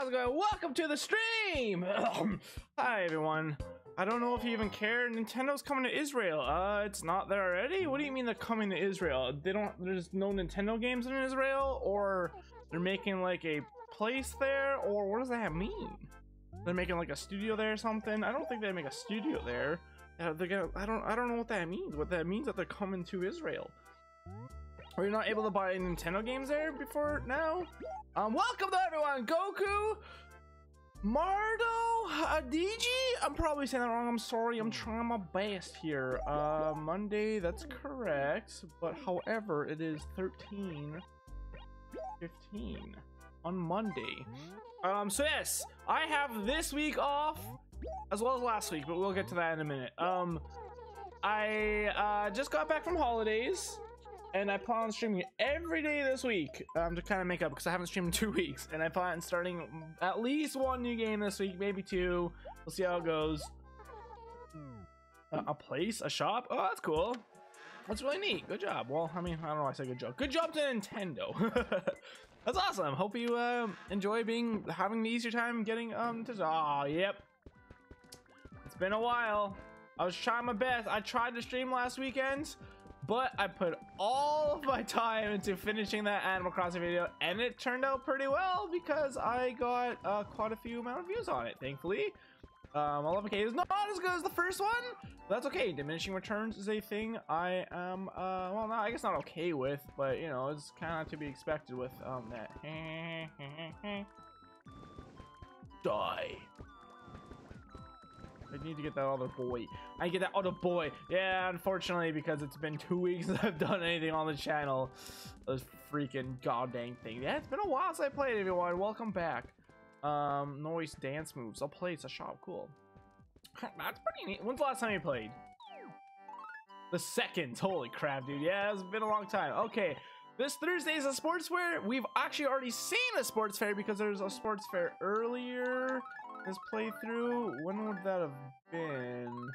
how's it going? Welcome to the stream! Hi everyone. I don't know if you even care. Nintendo's coming to Israel. It's not there already? What do you mean they're coming to Israel? There's no Nintendo games in Israel? Or they're making like a place there? Or what does that mean? They're making like a studio there or something? I don't think they make a studio there. I don't know what that means. What that means that they're coming to Israel. Are you not able to buy Nintendo games there before now? Welcome to everyone. Goku, Mardo, Adiji. I'm probably saying that wrong. I'm sorry. I'm trying my best here. Monday. That's correct. But however, it is 13:15 on Monday. So yes, I have this week off as well as last week, but we'll get to that in a minute. I just got back from holidays. And I plan on streaming every day this week to kind of make up because I haven't streamed in 2 weeks. And I plan on starting at least one new game this week, maybe two. We'll see how it goes. A place, a shop. Oh, that's cool. That's really neat. Good job. Well, I mean, I don't know why I say good job. Good job to Nintendo. That's awesome. Hope you enjoy having the easier time getting to. Yep. It's been a while. I was trying my best. I tried to stream last weekend, but I put all of my time into finishing that Animal Crossing video, and it turned out pretty well because I got quite a few amount of views on it, thankfully. 11K is not as good as the first one, but that's okay. Diminishing returns is a thing I am, well, I guess not okay with, but you know, it's kind of to be expected with that. Die. I need to get that other boy. I get that other boy. Yeah, unfortunately, because it's been 2 weeks since I've done anything on the channel. Those freaking goddamn thing. Yeah, it's been a while since I played, everyone. Welcome back. Noise dance moves. I'll play. It's a shop. Cool. That's pretty neat. When's the last time you played? The second. Holy crap, dude. Yeah, it's been a long time. Okay. This Thursday is a sports fair. We've actually already seen a sports fair because there's a sports fair earlier. This playthrough, when would that have been?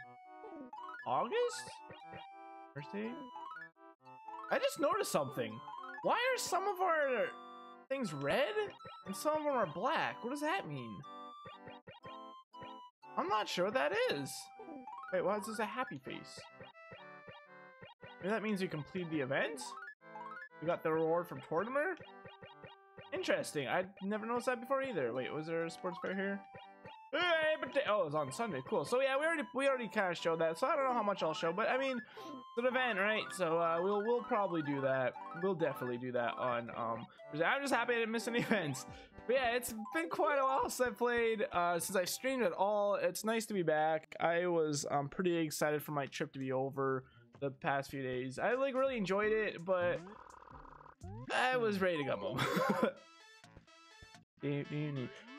August? Thursday? I just noticed something. Why are some of our things red and some of them are black? What does that mean? I'm not sure what that is. Wait, why is this a happy face? Maybe that means you completed the event? You got the reward from Tortimer? Interesting. I never noticed that before either. Wait, was there a sports fair here? Oh, it was on Sunday. Cool. So yeah, we already kind of showed that. So I don't know how much I'll show, but I mean, it's an event, right? So we'll probably do that. We'll definitely do that on I'm just happy I didn't miss any events. But yeah, it's been quite a while since I played, since I streamed at all. It's nice to be back. I was pretty excited for my trip to be over the past few days. I like really enjoyed it, but I was ready to come home.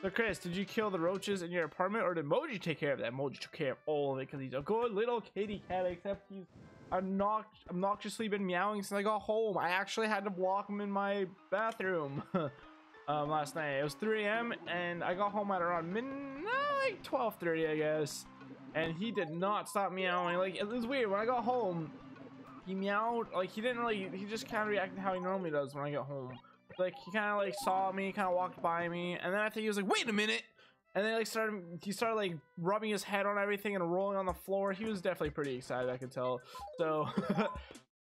So Chris, did you kill the roaches in your apartment, or did Moji take care of that? Moji took care of all of it because he's a good little kitty cat, except he's obnoxiously been meowing since I got home. I actually had to block him in my bathroom last night. It was 3 a.m. and I got home at around like 12:30, I guess, and he did not stop meowing. Like, it was weird. When I got home, he meowed. Like, he didn't really, he just kind of reacted how he normally does when I get home. Like, he kind of like saw me, kind of walked by me, and then I think he was like, wait a minute, and then like he started like rubbing his head on everything and rolling on the floor. He was definitely pretty excited, I could tell. So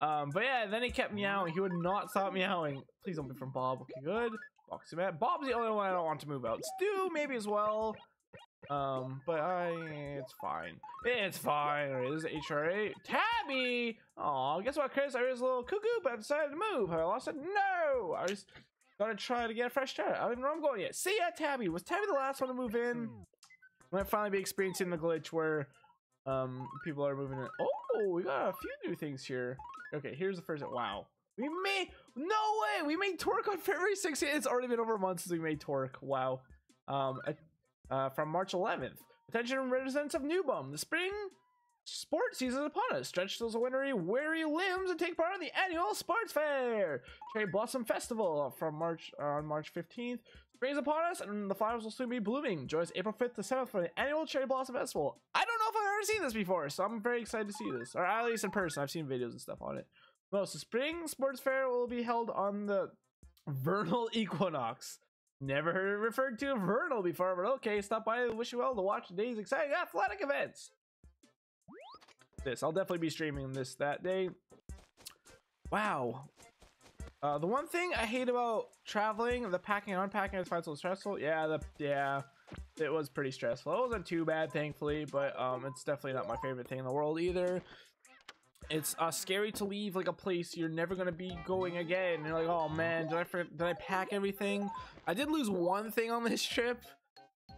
but yeah, then he kept meowing. He would not stop meowing. Please don't be from Bob. Okay, good. Boxy man. Bob's the only one I don't want to move out. Stu maybe as well, but it's fine. It's fine. All right, this is HRA. Tabby. Oh, guess what, Chris? I was a little cuckoo, but I decided to move. I said no. I was gonna try to get a fresh start. I don't even know where I'm going yet. See ya, Tabby. Was Tabby the last one to move in? Might finally be experiencing the glitch where people are moving in. Oh, we got a few new things here. Okay, here's the first. Wow. We made, no way, we made Torque on February 16th. It's already been over a month since we made Torque. Wow. From March 11th. Attention residents of Newbum. The spring sports season is upon us. Stretch those weary limbs and take part in the annual sports fair. Cherry Blossom Festival from March 15th. Spring is upon us and the flowers will soon be blooming. Join us April 5th to 7th for the annual Cherry Blossom Festival. I don't know if I've ever seen this before, so I'm very excited to see this. Or at least in person. I've seen videos and stuff on it. No, so spring sports fair will be held on the vernal equinox. Never heard it referred to Vernal before, but okay, stop by and wish you well to watch today's exciting athletic events. I'll definitely be streaming this that day. Wow. The one thing I hate about traveling, the packing and unpacking, I find so stressful. Yeah, it was pretty stressful. It wasn't too bad, thankfully, but it's definitely not my favorite thing in the world either. It's scary to leave like a place you're never gonna be going again. You're like, oh man, did I pack everything? I did lose one thing on this trip.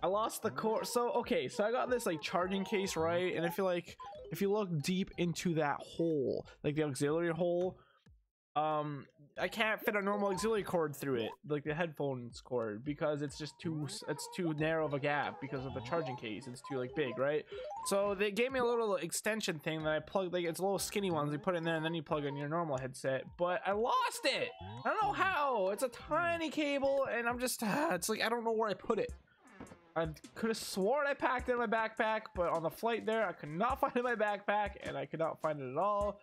I lost the core. So okay, so I got this like charging case, right? And I feel like if you look deep into that hole, like the auxiliary hole, I can't fit a normal auxiliary cord through it, like the headphones cord, because it's too narrow of a gap because of the charging case. It's too like big, right? So they gave me a little extension thing that I plugged, like it's a little skinny ones you put in there and then you plug in your normal headset, but I lost it. I don't know how. It's a tiny cable and I'm just it's like I don't know where I put it. I could have sworn I packed it in my backpack, but on the flight there I could not find it in my backpack and I could not find it at all.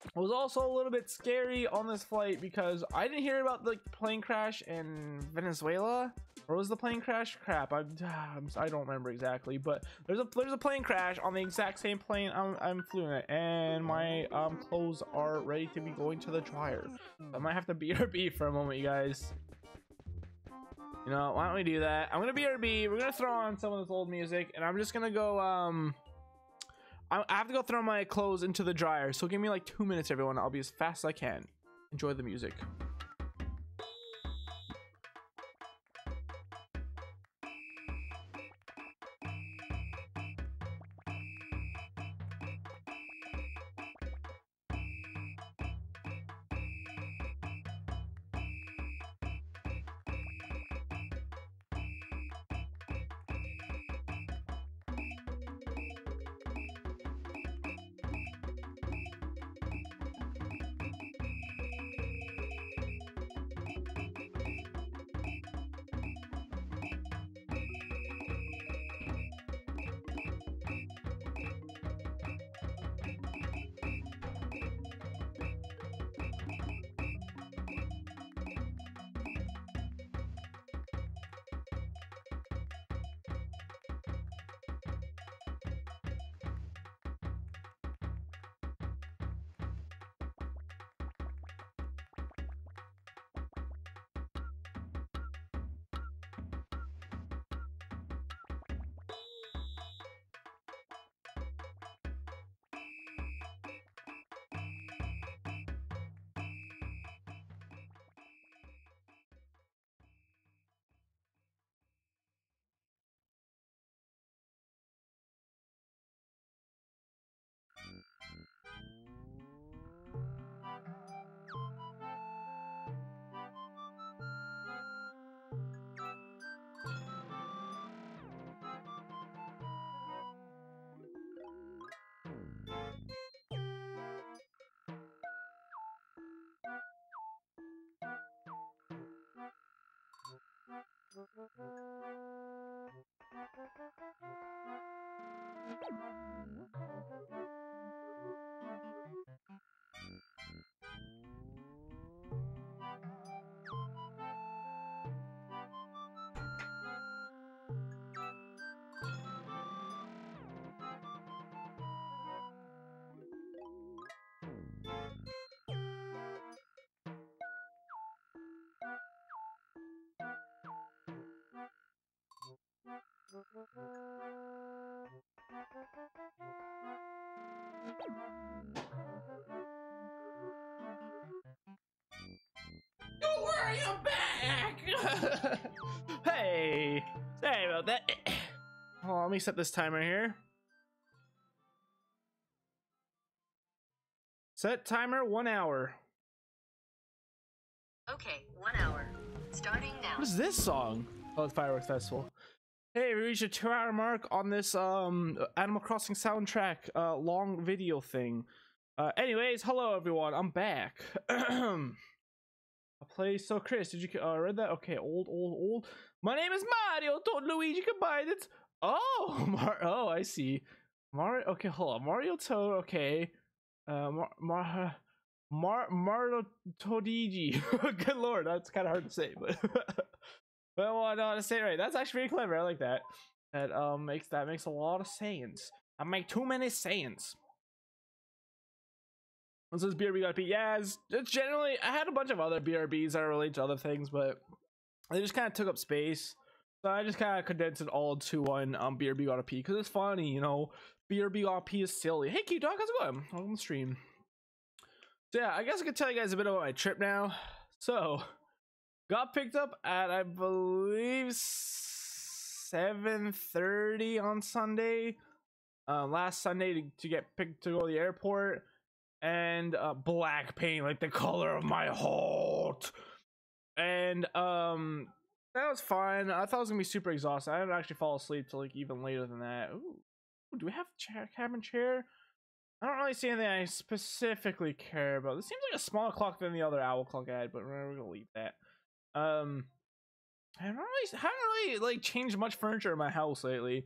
It was also a little bit scary on this flight because I didn't hear about the plane crash in Venezuela. Or was the plane crash? Crap, I don't remember exactly, but there's a plane crash on the exact same plane I'm flew in, and my clothes are ready to be going to the dryer. I might have to BRB for a moment, you guys. You know, why don't we do that? I'm gonna BRB. We're gonna throw on some of this old music, and I'm just gonna go I have to go throw my clothes into the dryer, so give me like 2 minutes, everyone. I'll be as fast as I can. Enjoy the music. Don't worry, I'm back. Hey, sorry about that. Oh, let me set this timer here. Set timer 1 hour. Okay, 1 hour. Starting now. What is this song? Oh, it's Fireworks Festival. Hey, we reached a 2-hour mark on this Animal Crossing soundtrack long video thing. Anyways, hello everyone, I'm back. I play. So Chris, did you read that? Okay, old. My name is Mario. Don't Luigi combine it. Oh, oh, I see. Mario. Okay, hold on. Mario Toad. Okay. Martodigi. Good lord, that's kind of hard to say, but well, I know how to say it right. That's actually pretty clever. I like that. That makes a lot of sense. I make too many sayings. This is BRB got P. Yeah, it's generally, I had a bunch of other BRBs that relate to other things, but they just kind of took up space. So I just kind of condensed it all to one BRB got a P because it's funny, you know. BRB got P is silly. Hey, Q Dog, how's it going? On the stream. So yeah, I guess I could tell you guys a bit about my trip now. So got picked up at, I believe, 7:30 on Sunday. Last Sunday to get picked to go to the airport. And black paint, like the color of my heart. And that was fine. I thought it was gonna be super exhausting. I didn't actually fall asleep till like even later than that. Ooh, do we have a cabin chair? I don't really see anything I specifically care about. This seems like a smaller clock than the other owl clock I had, but we're gonna leave that. I haven't really like changed much furniture in my house lately.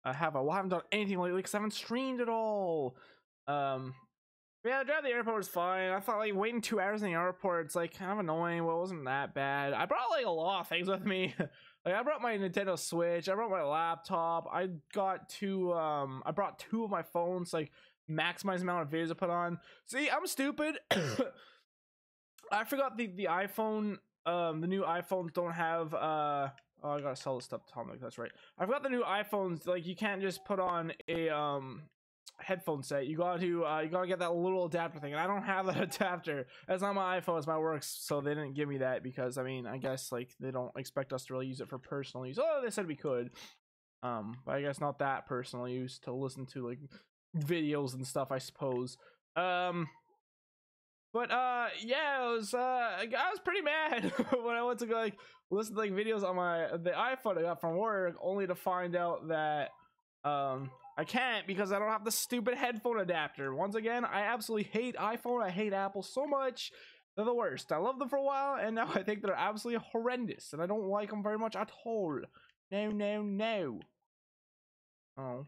I haven't done anything lately because I haven't streamed at all. Yeah, drive to the airport was fine. I thought like waiting 2 hours in the airport, it's like kind of annoying. Well, it wasn't that bad. I brought like a lot of things with me. Like I brought my Nintendo Switch, I brought my laptop, I brought two of my phones, like maximize the amount of videos I put on. See, I'm stupid. I forgot the iPhone, the new iPhones don't have oh, I gotta sell this stuff to Tom, that's right. I forgot the new iPhones, like you can't just put on a headphone set. You gotta get that little adapter thing, and I don't have that adapter. That's not my iPhone, it's my works, so they didn't give me that because I mean I guess like they don't expect us to really use it for personal use. Oh, they said we could, but I guess not that personal use to listen to like videos and stuff, I suppose. But yeah, it was I was pretty mad when I went to go like listen to like videos on the iPhone I got from work, only to find out that I can't because I don't have the stupid headphone adapter. Once again, I absolutely hate iPhone. I hate Apple so much. They're the worst. I loved them for a while, and now I think they're absolutely horrendous, and I don't like them very much at all. No, no, no. Oh.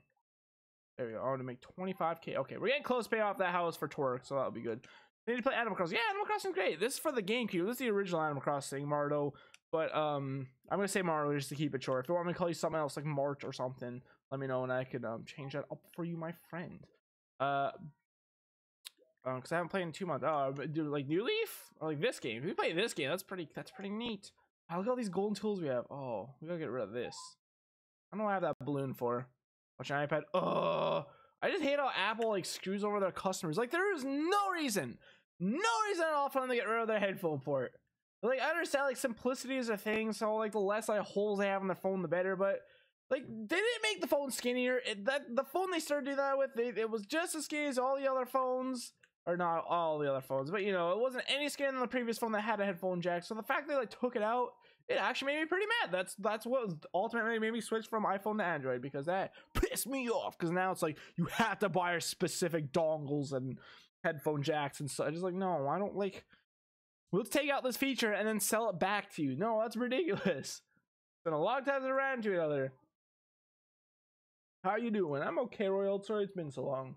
There we go. I want to make 25k. Okay, we're getting close to pay off that house for Twerk, so that'll be good. I need to play Animal Crossing. Yeah, Animal Crossing's great. This is for the GameCube. This is the original Animal Crossing, Mardo. But I'm gonna say Mardo just to keep it short. If you want me to call you something else like March or something, let me know and I could change that up for you, my friend. Because I haven't played in 2 months. Do like New Leaf or like this game? If we play this game, that's pretty neat. Oh, look at all these golden tools we have. Oh, we gotta get rid of this. I don't know what I have that balloon for. Watch an iPad. Oh, I just hate how Apple like screws over their customers. Like there is no reason at all for them to get rid of their headphone port. Like I understand like simplicity is a thing, so like the less like holes they have on their phone, the better. But like they didn't make the phone skinnier. The phone they started doing that with, it was just as skinny as all the other phones, or not all the other phones, but you know, it wasn't any skinnier than the previous phone that had a headphone jack. So the fact they like took it out, it actually made me pretty mad. That's what ultimately made me switch from iPhone to Android, because that pissed me off. Because now it's like you have to buy specific dongles and headphone jacks and stuff. Just like, no, I don't like. Let's take out this feature and then sell it back to you. No, that's ridiculous. It's been a long time to run to another. How you doing? I'm okay, Royal. Sorry it's been so long.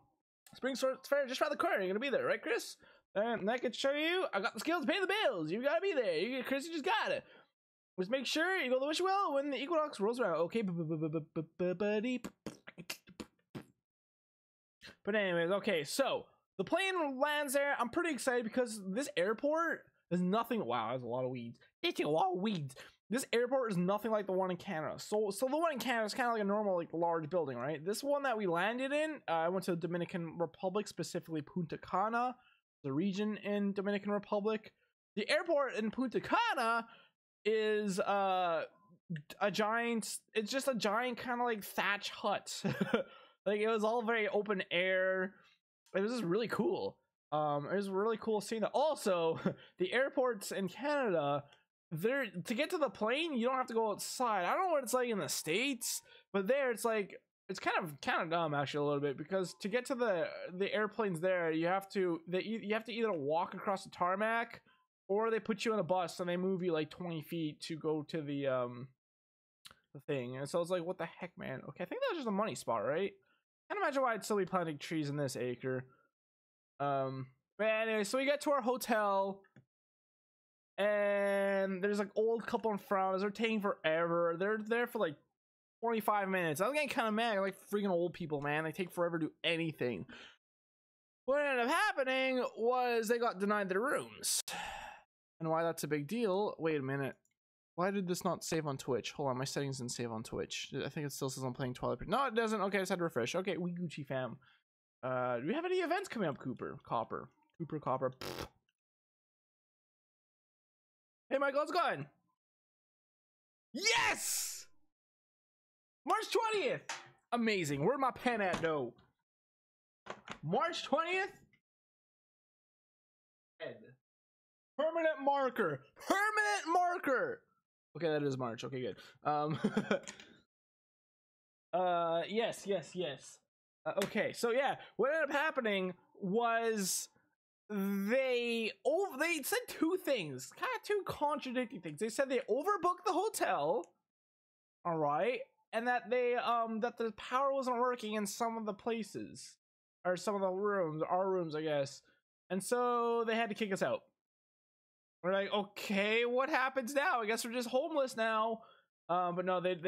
Spring Sports Fair just around the corner. You're gonna be there, right, Chris? And that could show you. I got the skills to pay the bills. You gotta be there. Chris, you just got it. Just make sure you go the wish you will when the equinox rolls around. Okay, buddy. But anyways, okay. So the plane lands there. I'm pretty excited because this airport is nothing. Wow, that's a lot of weeds. It's a lot of weeds. This airport is nothing like the one in Canada. So the one in Canada is kind of like a normal, like large building, right? This one that we landed in, I went to the Dominican Republic, specifically Punta Cana, the region in Dominican Republic. The airport in Punta Cana is a giant. It's just a giant kind of like thatch hut. Like it was all very open air. It was just really cool. It was really cool seeing that. Also, the airports in Canada, there to get to the plane, you don't have to go outside. I don't know what it's like in the States, but there it's like it's kind of dumb actually a little bit, because to get to the airplanes there, you have to either walk across the tarmac, or they put you in a bus and they move you like 20 feet to go to the thing. And so it's like, what the heck, man? Okay, I think that was just a money spot, right? Can't imagine why I'd still be planting trees in this acre. But anyway, so we get to our hotel, and there's like old couple in front. They're taking forever. They're there for like 25 minutes. I was getting kind of mad. I like freaking old people, man. They take forever to do anything. What ended up happening was they got denied their rooms. And why that's a big deal? Wait a minute. Why did this not save on Twitch? Hold on, my settings didn't save on Twitch. I think it still says I'm playing Twilight. No, it doesn't. Okay, I just had to refresh. Okay, we Gucci fam. Do we have any events coming up, Cooper? Copper. Pfft. Hey, Michael, how's it going? Yes! March 20th! Amazing. Where'd my pen at, though? March 20th? Permanent marker. Permanent marker! Okay, that is March. Okay, good. Yes. Okay, so yeah, what ended up happening was they said two things, kind of two contradicting things. They said they overbooked the hotel, all right, and that they that the power wasn't working in some of the places or some of the rooms, our rooms, I guess, and so they had to kick us out. We're like, okay, what happens now? I guess we're just homeless now. But no, they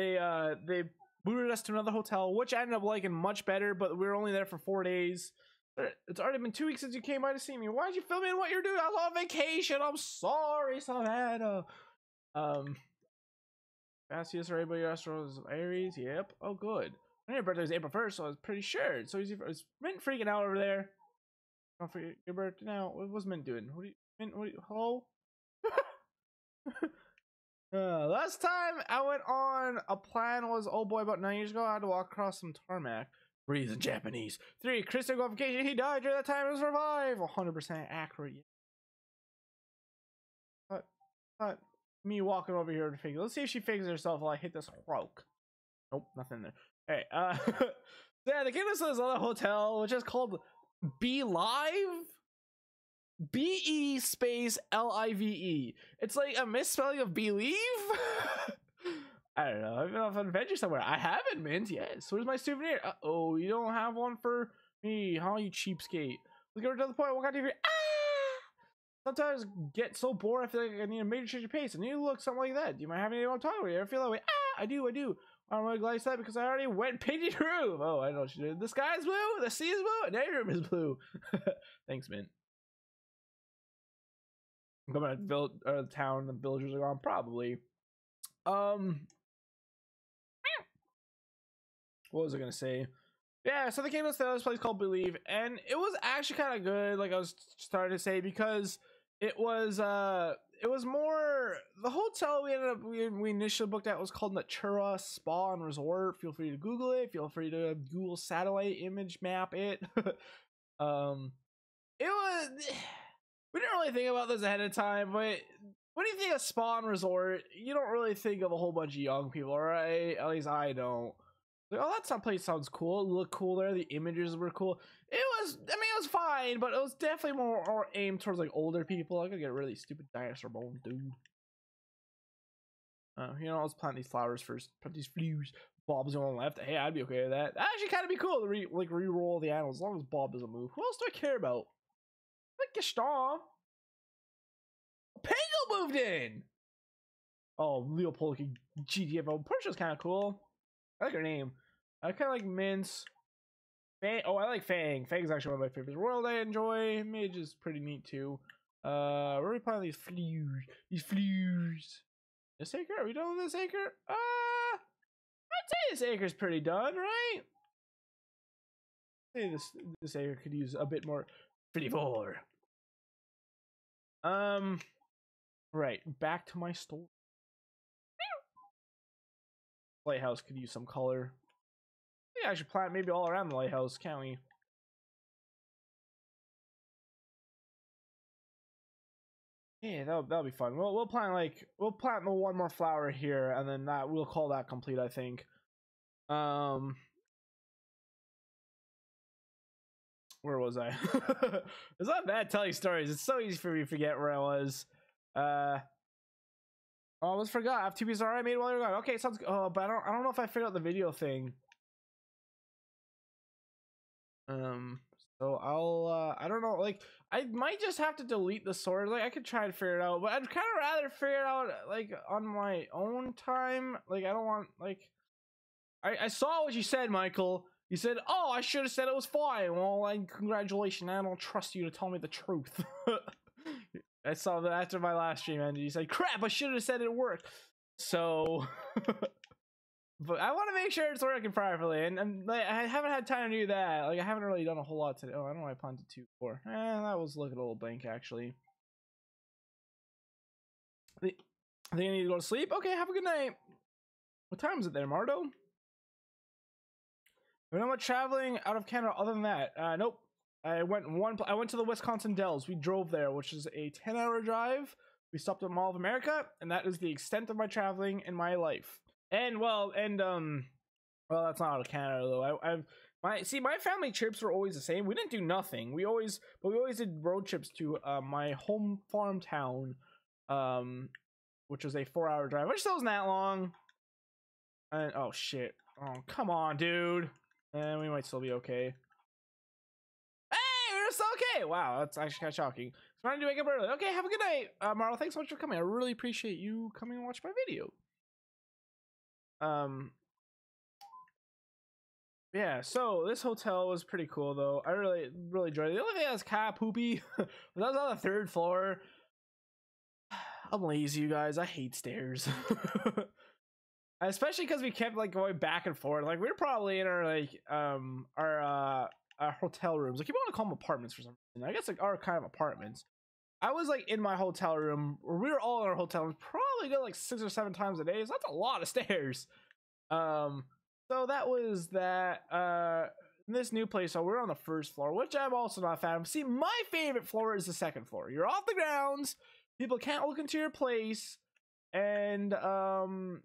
booted us to another hotel, which I ended up liking much better. But we were only there for 4 days. It's already been 2 weeks since you came by to see me. Why'd you film me in what you're doing? I was on vacation. I'm sorry, Savannah. Fastest or anybody astro is Aries. Yep. Oh, good. I know your birthday was April 1st, so I was pretty sure. It's so easy. It's Mint freaking out over there. Don't forget your birthday now. What was Mint doing? What do you, Mint? What do you, hello? Last time I went on a plan was, oh boy, about 9 years ago. I had to walk across some tarmac. Breathe in Japanese. 3. Chris took on vacation. He died during that time. It was for 5. 100% accurate. But me walking over here to figure. Let's see if she figures herself while I hit this rock. Nope, nothing there. Hey, yeah, they gave us this other hotel, which is called Be Live. BE space LIVE. It's like a misspelling of believe. I don't know. I've been off an adventure somewhere. I haven't, Mint. Yes. Where's my souvenir? Oh, you don't have one for me, huh? You cheapskate. Let's get to the point. What kind of TV? Sometimes get so bored. I feel like I need a major change of pace. I need to look something like that. Do you mind having anyone talk to me? I feel that way. I do. I'm really glad you said that because I already went painted your room. Oh, I know what you did. The sky's blue, the sea is blue, and every room is blue. Thanks, Mint. I'm coming to build the town. The villagers are gone, probably. What was I gonna say? Yeah, so they came to this place called Believe, and it was actually kind of good. Like I was starting to say, because it was more the hotel we initially booked at was called Natura Spa and Resort. Feel free to Google it. Feel free to Google satellite image map it. It was. We didn't really think about this ahead of time, but when you think of spa and resort, you don't really think of a whole bunch of young people, right? At least I don't. Like, oh, that place sounds cool. It looked cool there. The images were cool. It was fine, but it was definitely more aimed towards like older people. I could get a really stupid dinosaur bone, dude. Let's plant these flowers first. Plant these flowers. Bob's the one left. Hey, I'd be okay with that. That'd actually kind of be cool to re-roll the animals as long as Bob doesn't move. Who else do I care about? Like Gaston. Pango moved in. Oh, Leopold GTFO. Portia's kind of cool. I like her name. I kind of like Mince. Fang. Oh, I like Fang. Fang's actually one of my favorites. World I enjoy. Mage is pretty neat too. Where are we planting these flowers? This acre? Are we done with this acre? I'd say this acre's pretty done, right? I'd say this acre could use a bit more flavor. Right, back to my store. Lighthouse could use some color. I think I should plant maybe all around the lighthouse, can't we? Yeah, that'll be fun. We'll plant the one more flower here, and then we'll call that complete, I think. Where was I? It's not bad telling stories. It's so easy for me to forget where I was. I almost forgot. I have 2 pieces already made while you're gone. Okay, sounds good. Oh, but I don't know if I figured out the video thing. So I don't know, like I might just have to delete the sword. Like I could try and figure it out, but I'd kind of rather figure it out like on my own time. Like I don't want like I saw what you said, Michael. You said, "Oh, I should have said it was fine." Well, like, congratulations. I don't trust you to tell me the truth. I saw that after my last stream ended. You said, "Crap, I should have said it worked." So, but I want to make sure it's working properly, and like, I haven't had time to do that. Like I haven't really done a whole lot today. Oh, I don't know. I planted 2 for. That was looking a little blank actually. I think I need to go to sleep. Okay, have a good night. What time is it there, Mardo? We don't much traveling out of Canada other than that. Nope. I went to the Wisconsin Dells. We drove there, which is a 10-hour drive. We stopped at Mall of America, and that is the extent of my traveling in my life. And well, that's not out of Canada though. My family trips were always the same. We didn't do nothing. We always did road trips to my home farm town, which was a 4-hour drive, which still wasn't that long. And oh shit! Oh come on, dude. And we might still be okay. Hey, we're still okay. Wow, that's actually kind of shocking. So I need to wake up early. Okay, have a good night, Marlo. Thanks so much for coming. I really appreciate you coming and watch my video. Yeah. So this hotel was pretty cool, though. I really enjoyed it. The only thing that's kind of poopy, that was on the 3rd floor. I'm lazy, you guys. I hate stairs. Especially because we kept like going back and forth. Like we were probably in our like our hotel rooms. I keep wanting to call them apartments for some reason. I guess like our kind of apartments. I was like in my hotel room, or we were all in our hotel rooms, probably go like 6 or 7 times a day. So that's a lot of stairs. So that was that. This new place, so we're on the 1st floor, which I'm also not a fan of. See, my favorite floor is the 2nd floor. You're off the grounds. People can't look into your place. And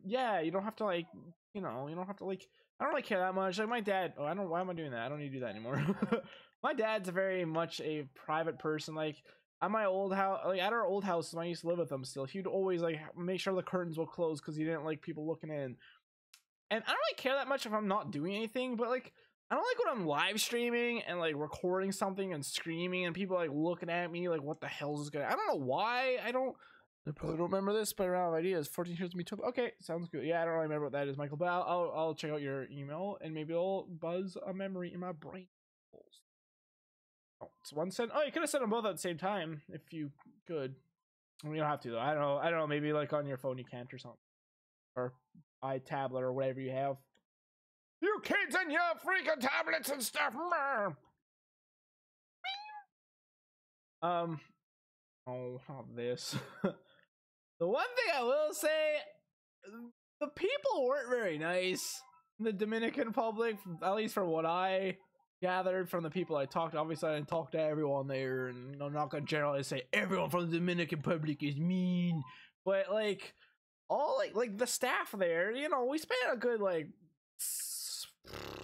yeah, you don't have to like, you don't have to like, I don't really care that much. Like my dad, why am I doing that? I don't need to do that anymore. My dad's very much a private person. Like at my old house, like at our old house, when I used to live with him still, he'd always like make sure the curtains will close because he didn't like people looking in. And I don't really care that much if I'm not doing anything, but like I don't like when I'm live streaming and like recording something and screaming and people like looking at me like what the hell is going on? I don't know why. I probably don't remember this, but I don't have ideas. 14 years to me. Okay, sounds good. Yeah, I don't really remember what that is, Michael, but I'll check out your email and maybe it'll buzz a memory in my brain. Oh, it's 1 cent. Oh, you could have sent them both at the same time if you could. You don't have to though. I don't know. Maybe like on your phone you can't or something, or iTablet or whatever you have. You kids and your freaking tablets and stuff. Oh, not this. The one thing I will say, the people weren't very nice in the Dominican Republic, at least from what I gathered from the people I talked to. Obviously, I didn't talk to everyone there, and I'm not gonna generally say everyone from the Dominican Republic is mean, but like all like the staff there, we spent a good like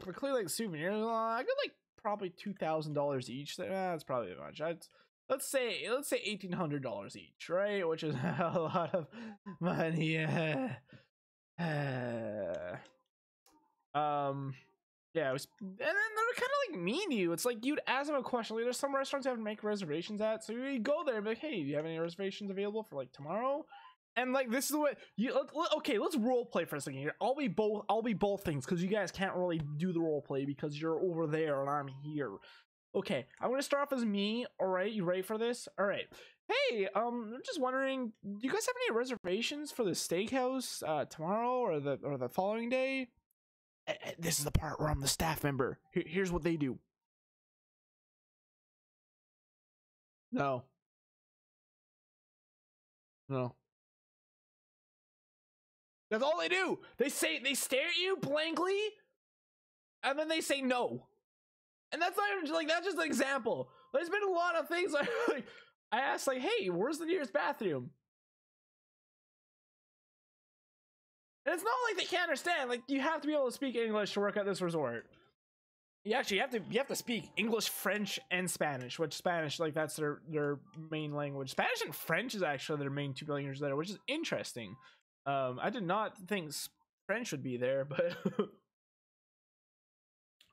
for clearly like souvenirs, a good like probably $2,000 each. That's probably much. Let's say $1,800 each, right? Which is a lot of money. Yeah, it was, and then they were kind of like mean to you. It's like you'd ask them a question. Like, there's some restaurants you have to make reservations at, so you go there and be like, "Hey, do you have any reservations available for like tomorrow?" And like this is what you okay. Let's role play for a second here. I'll be both things because you guys can't really do the role play because you're over there and I'm here. Okay, I'm gonna start off as me. All right, you ready for this? All right. Hey, I'm just wondering, do you guys have any reservations for the steakhouse tomorrow or the following day? This is the part where I'm the staff member. Here's what they do. No. That's all they do. They stare at you blankly, and then they say no. And that's not even like, that's just an example. There's been a lot of things like I asked like, hey, where's the nearest bathroom? And it's not like they can't understand. Like you have to be able to speak English to work at this resort. You have to speak English, French, and Spanish. Which Spanish, like that's their main language. Spanish and French is actually their main 2 languages there, which is interesting. I did not think French would be there, but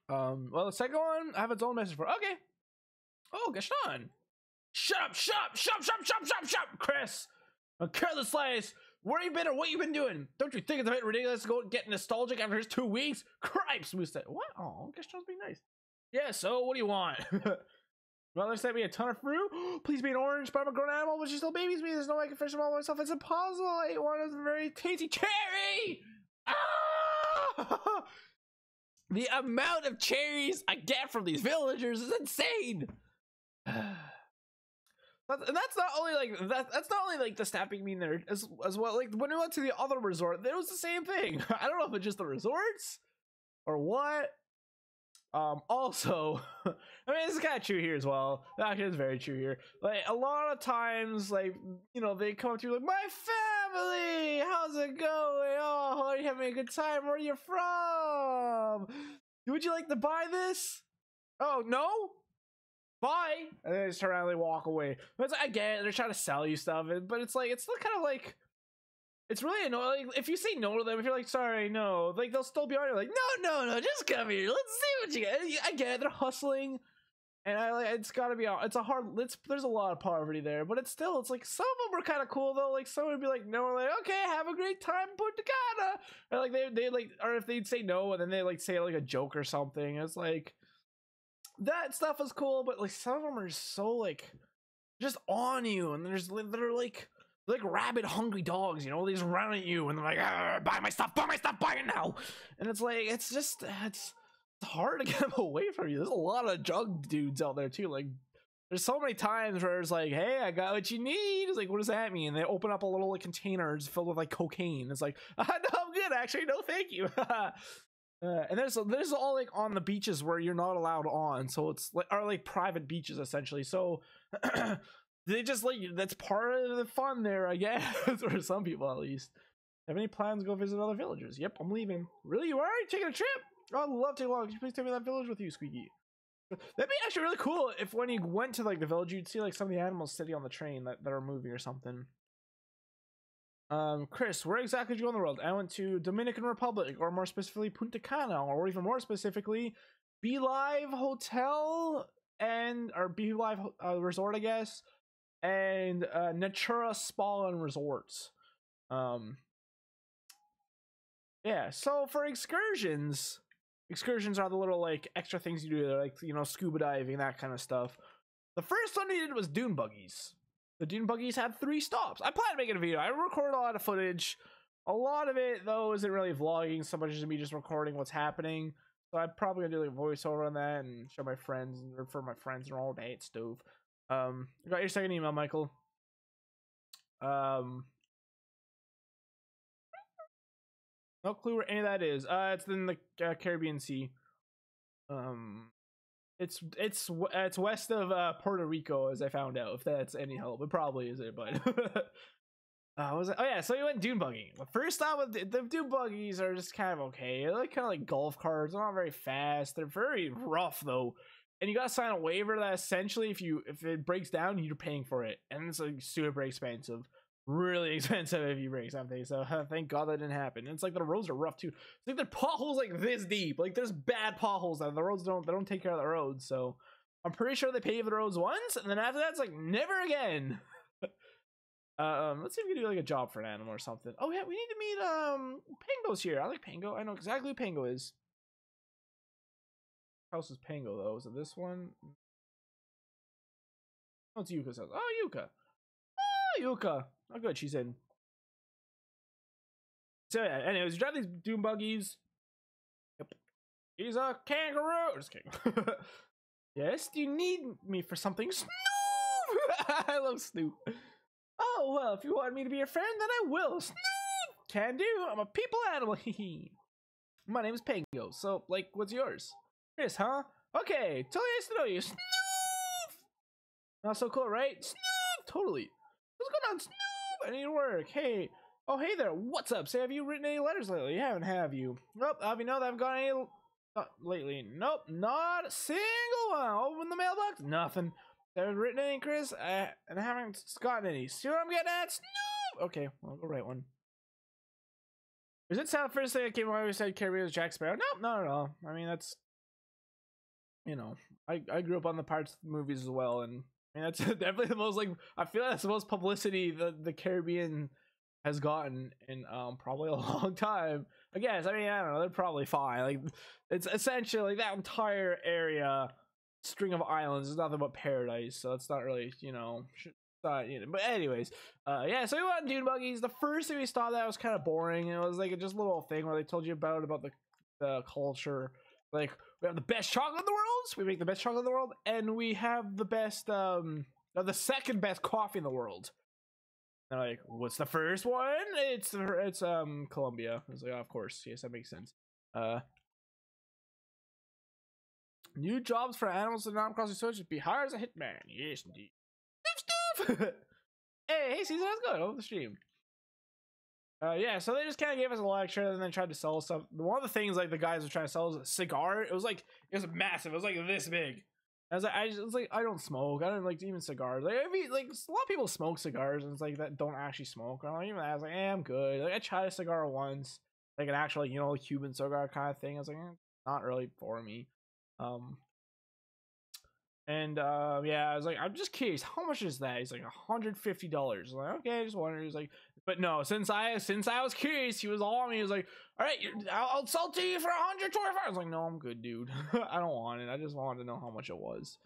well, the second one I have its own message for. Okay, Oh, Gaston. Shut up, shut up, shut up, shut up, shut up, shut up, shut up, Chris. I'm careless slice. Where you been or what you been doing? Don't you think it's a bit ridiculous to go get nostalgic after just 2 weeks? Cripes, Moose said. What? Oh, Gaston's being nice. Yeah, so what do you want? Mother sent me a ton of fruit. Please be an orange, but I'm a grown animal, but she still babies me. There's no way I can finish them all myself. It's impossible. I ate one of the very tasty cherry. Ah! The amount of cherries I get from these villagers is insane. That's not only like that's not only like the snapping me there as well. Like when we went to the other resort, there was the same thing. I don't know if it's just the resorts or what. Also, I mean, it's kind of true here as well. Actually, it's very true here. Like a lot of times, like, you know, they come up to you like, my family, how's it going? Oh, are you having a good time? Where are you from? Would you like to buy this? Oh, no? Bye. And then they just turn around and they walk away. But I get it, they're trying to sell you stuff, but it's like, it's still kind of like, it's really annoying. If you say no to them, if you're like, sorry, no, like they'll still be on you like, no, just come here. Let's see what you get. I get it, they're hustling. And it's gotta be, it's a hard, there's a lot of poverty there, but it's like, some of them are kind of cool though. Like some would be like, no, we're like, okay, have a great time, Punta Cana. Or like they like, or if they'd say no, and then they like say like a joke or something. It's like, that stuff is cool, but like some of them are just so like, just on you, and they're like rabid hungry dogs, you know, they just run at you and they're like, buy my stuff, buy it now. And it's like, it's hard to get them away from you. There's a lot of drug dudes out there too. Like there's so many times where it's like, hey, I got what you need. It's like, what does that mean? And they open up a little like containers filled with like cocaine. It's like, no, I'm good actually, no thank you. And there's all like on the beaches where you're not allowed on, so it's like are like private beaches essentially. So they just like, that's part of the fun there, I guess, or some people at least. Have any plans to go visit other villagers? Yep, I'm leaving. Really, you are? You taking a trip? Oh, I'd love to take a walk. Could you please take me to that village with you, Squeaky? That'd be actually really cool if when you went to like the village, you'd see like some of the animals sitting on the train that are moving or something. Chris, where exactly did you go in the world? I went to Dominican Republic, or more specifically Punta Cana, or even more specifically Be Live Hotel or Be Live Resort, I guess, and Natura Spa and Resorts. Yeah, so for excursions are the little like extra things you do there, like, you know, scuba diving, that kind of stuff. The first one we did was dune buggies. The dune buggies had 3 stops. I plan on making a video. I record a lot of footage. A lot of it though isn't really vlogging so much as me just recording what's happening. So I'm probably gonna do like a voiceover on that and show my friends and refer my friends and all that stuff. You got your second email, Michael. No clue where any of that is. It's in the Caribbean Sea. It's west of Puerto Rico, as I found out. If that's any help, it probably isn't. But was it? Oh yeah, so we went dune bugging. The first stop with the dune buggies are just kind of okay. They're like kind of like golf carts. They're not very fast. They're very rough though, and you gotta sign a waiver that essentially if it breaks down, you're paying for it, and it's like super expensive. Really expensive if you break something, so thank god that didn't happen. And it's like the roads are rough too. It's like the potholes like this deep. Like there's bad potholes and the roads don't take care of the roads. So I'm pretty sure they pave the roads once, and then after that it's like never again. Let's see if we can do like a job for an animal or something. Oh yeah, we need to meet Pango's here. I like Pango. I know exactly who Pango is. House is Pango though. Is it this one? Oh, it's Yuka's house. Oh, Yuka. Oh, Yuka. Oh, good. She's in. So, yeah, anyways, you drive these dune buggies. Yep. He's a kangaroo. Just kidding. Yes, do you need me for something? Snoop! I love Snoop. Oh, well, if you want me to be your friend, then I will. Snoop! Can do. I'm a people animal. My name is Pango. So, like, what's yours? Chris, huh? Okay, totally nice to know you. Snoop! Not so cool, right? Snoop! Totally. What's going on, Snoop? I need work. Hey. Oh, hey there. What's up? Say, have you written any letters lately? You haven't, have you? Nope. Have you know that I haven't got any lately? Nope. Not a single one. Open the mailbox. Nothing. Haven't written any, Chris? And I haven't gotten any. See what I'm getting at? Snoop! Okay, well, I'll go write one. Does it sound first thing that came when I said Caribbean was Jack Sparrow? Nope, not at all. I mean, that's you know, I grew up on the Pirates movies as well, and I mean that's definitely the most like I feel like that's the most publicity the Caribbean has gotten in probably a long time. I guess. I mean, I don't know. They're probably fine. Like it's essentially like that entire area, string of islands is nothing but paradise. So it's not really, you know, not, you know. But anyways, yeah. So we went on dune buggies. The first thing we stopped at was kind of boring. It was like a just little thing where they told you about the culture. Like we have the best chocolate in the world. We make the best chocolate in the world, and we have the best the second best coffee in the world. They're like, what's the first one? It's Colombia. I was like, oh, of course, yes, that makes sense. New jobs for animals in Animal Crossing Switch would be hired as a hitman. Yes, indeed. Stuff. hey, Caesar, how's it going? Over the stream. Yeah, so they just kind of gave us a lecture and then tried to sell stuff. One of the things like the guys were trying to sell was a cigar. It was massive. It was like this big. I was like, I don't smoke. I don't like even cigars. Like, I mean, like a lot of people smoke cigars and it's like that don't actually smoke. I even I was like, I'm good. Like I tried a cigar once, like an actual, like, you know, Cuban cigar kind of thing. I was like, not really for me. Yeah, I was like, I'm just curious, how much is that? He's like $150. I'm like, okay, I just wondered. He's like, but no, since I was curious, he was all on me. He was like, all right, I'll sell to you for 125. I was like, no, I'm good, dude. I don't want it. I just wanted to know how much it was.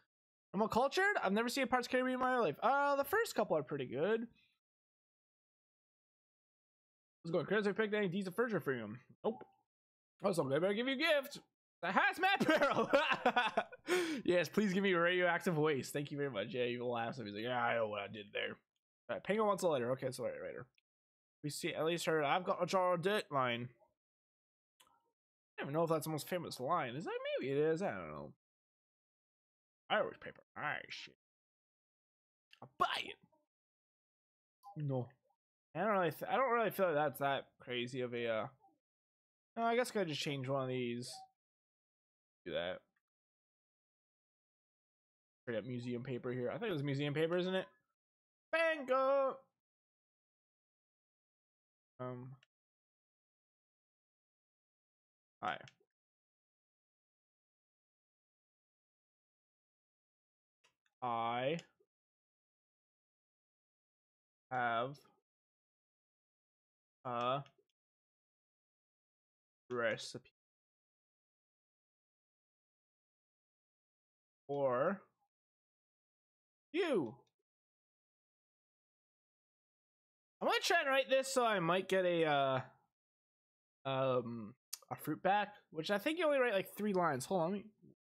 I'm a cultured. I've never seen a Pirates of the Caribbean in my life. The first couple are pretty good. Let's go. Chris, I picked any decent furniture for him. Nope. Oh, so I better give you a gift. The hazmat barrel. Yes, please give me radioactive waste. Thank you very much. Yeah, you laughs. He's like, yeah, I know what I did there. All right, Penguin wants a letter. Okay, so later. We see at least her. I've got a jar of dirt line. I don't even know if that's the most famous line. Is that? Maybe it is. I don't know. Irish paper. Alright, shit. I'll buy it. No, I don't really feel like that's that crazy of a. No, I guess I could just change one of these. Do that. Straight up museum paper here. I think it was museum paper, isn't it? Bango. Hi. I have a recipe for you. I'm gonna try and write this so I might get a fruit back, which I think you only write like 3 lines. Hold on, that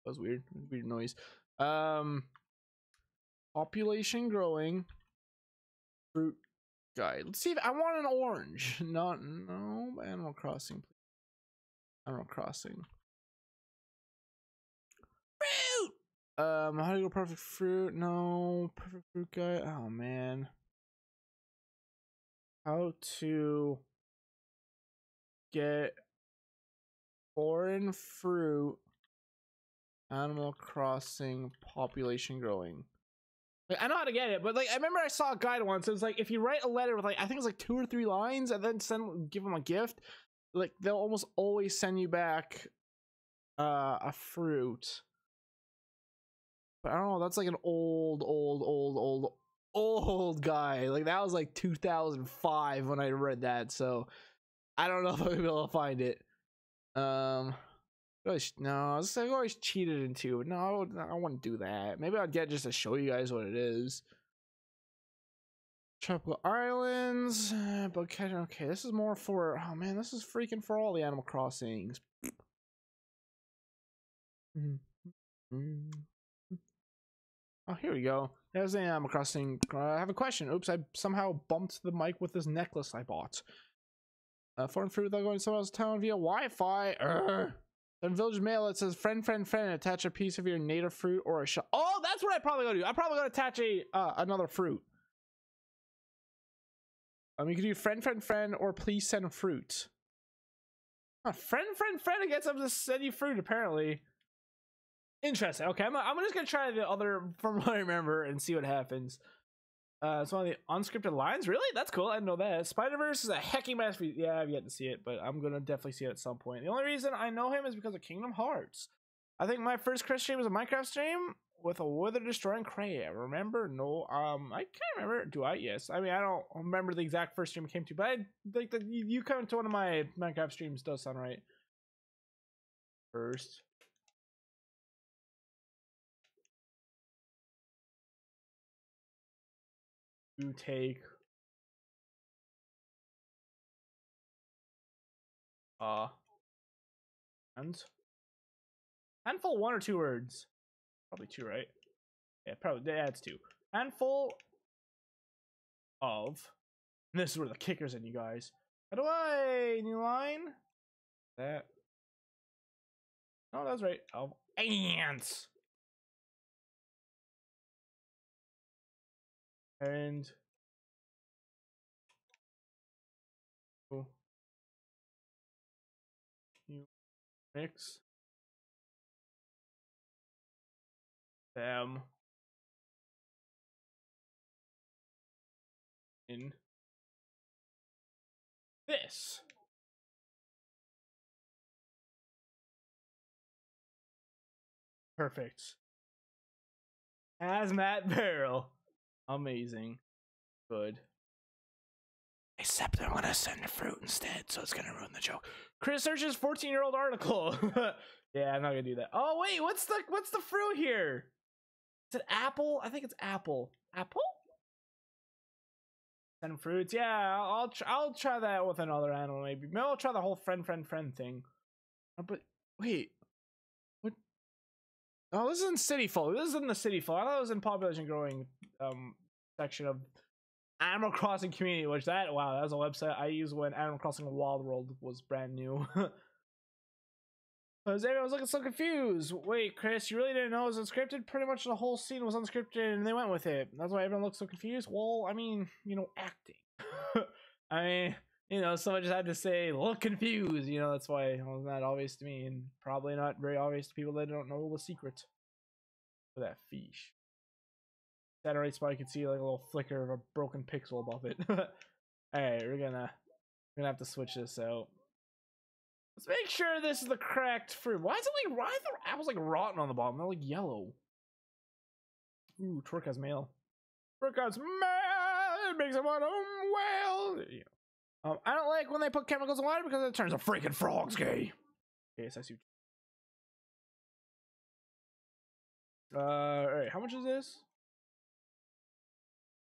was weird. Weird noise. Population growing fruit guide. Let's see if I want an orange. No Animal Crossing. Animal Crossing. Fruit. How to go perfect fruit? No, perfect fruit guide. Oh man. How to get foreign fruit. Animal Crossing population growing. Like, I know how to get it, but like I remember I saw a guide once. It was like if you write a letter with like I think it's like 2 or 3 lines and then give them a gift, like they'll almost always send you back a fruit. But I don't know. That's like an old guy. Like that was like 2005 when I read that. So I don't know if I'll be able to find it. No, I always cheated into it. No, I wouldn't do that. Maybe I'd get just to show you guys what it is. Tropical Islands, but okay, this is more for. Oh man, this is freaking for all the Animal Crossings. Oh, here we go. There's the Animal Crossing. I have a question. Oops, I somehow bumped the mic with this necklace I bought. Foreign fruit without going to someone else's town via Wi-Fi. Then village mail, it says friend, attach a piece of your native fruit or a shell. Oh, that's what I probably gonna do. I'm probably gonna attach a another fruit. You can do friend, or please send a fruit. Friend, I guess I'm just sending you fruit apparently. Interesting. Okay, I'm just gonna try the other from what I remember and see what happens. It's one of the unscripted lines. Really? That's cool. I didn't know that. Spider-Verse is a hecking masterpiece. Yeah, I've yet to see it, but I'm gonna definitely see it at some point. The only reason I know him is because of Kingdom Hearts. I think my first Chris stream was a Minecraft stream with a wither destroying crab. Remember? No. I can't remember. Do I? Yes. I mean, I don't remember the exact first stream I came to, but I think that you coming to one of my Minecraft streams does sound right. First. You take and handful, 1 or 2 words. Probably 2, right? Yeah, probably. Yeah, it's 2. Handful of. And this is where the kicker's in, you guys. How do I new line? That. Oh, that's right. Of ants. And you mix them in this. Perfect. Hazmat barrel. Amazing. Good. Except I'm gonna send a fruit instead, so it's gonna ruin the joke. Chris searches 14-year-old article. Yeah, I'm not gonna do that. Oh wait, what's the fruit here? Is it apple? I think it's apple. Apple? Send fruits. Yeah, I'll try that with another animal maybe. Maybe I'll try the whole friend thing. But wait, what? Oh, this is in city folk. This is in the city folk. I thought it was in population growing section of Animal Crossing community, which that was a website I used when Animal Crossing Wild World was brand new. Because everyone was looking so confused. Wait, Chris, you really didn't know it was unscripted? Pretty much the whole scene was unscripted and they went with it. That's why everyone looked so confused. Well, I mean, you know, acting. I mean, you know, someone just had to say, look confused. You know, that's why it wasn't that obvious to me, and probably not very obvious to people that don't know the secret for that fish. Saturday spot, you can see like a little flicker of a broken pixel above it. Alright, we're gonna have to switch this out. Let's make sure this is the correct fruit. Why are the apples like rotten on the bottom? They're like yellow. Ooh, Twerk has mail. Twerk has mail. It makes him want well. Yeah. I don't like when they put chemicals in water because it turns the freaking frogs gay. Okay, so I see. Alright, how much is this?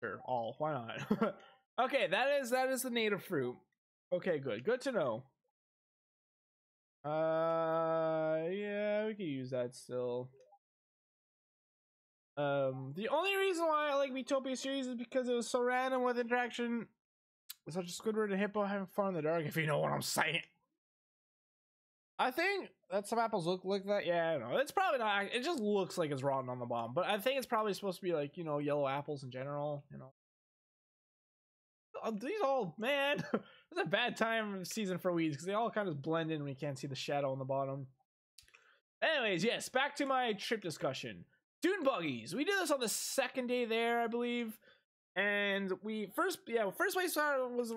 Sure, all. Why not? Okay, that is the native fruit. Okay, good to know. Yeah, we could use that still. The only reason why I like Miitopia series is because it was so random with interaction. Such a Squidward and Hippo having fun in the dark, if you know what I'm saying. I think that some apples look like that. Yeah, I don't know. It's probably not. It just looks like it's rotten on the bottom. But I think it's probably supposed to be like, you know, yellow apples in general. You know. These all, man. It's a bad time of season for weeds because they all kind of blend in when you can't see the shadow on the bottom. Anyways, yes, back to my trip discussion. Dune buggies. We did this on the second day there, I believe. And we first place was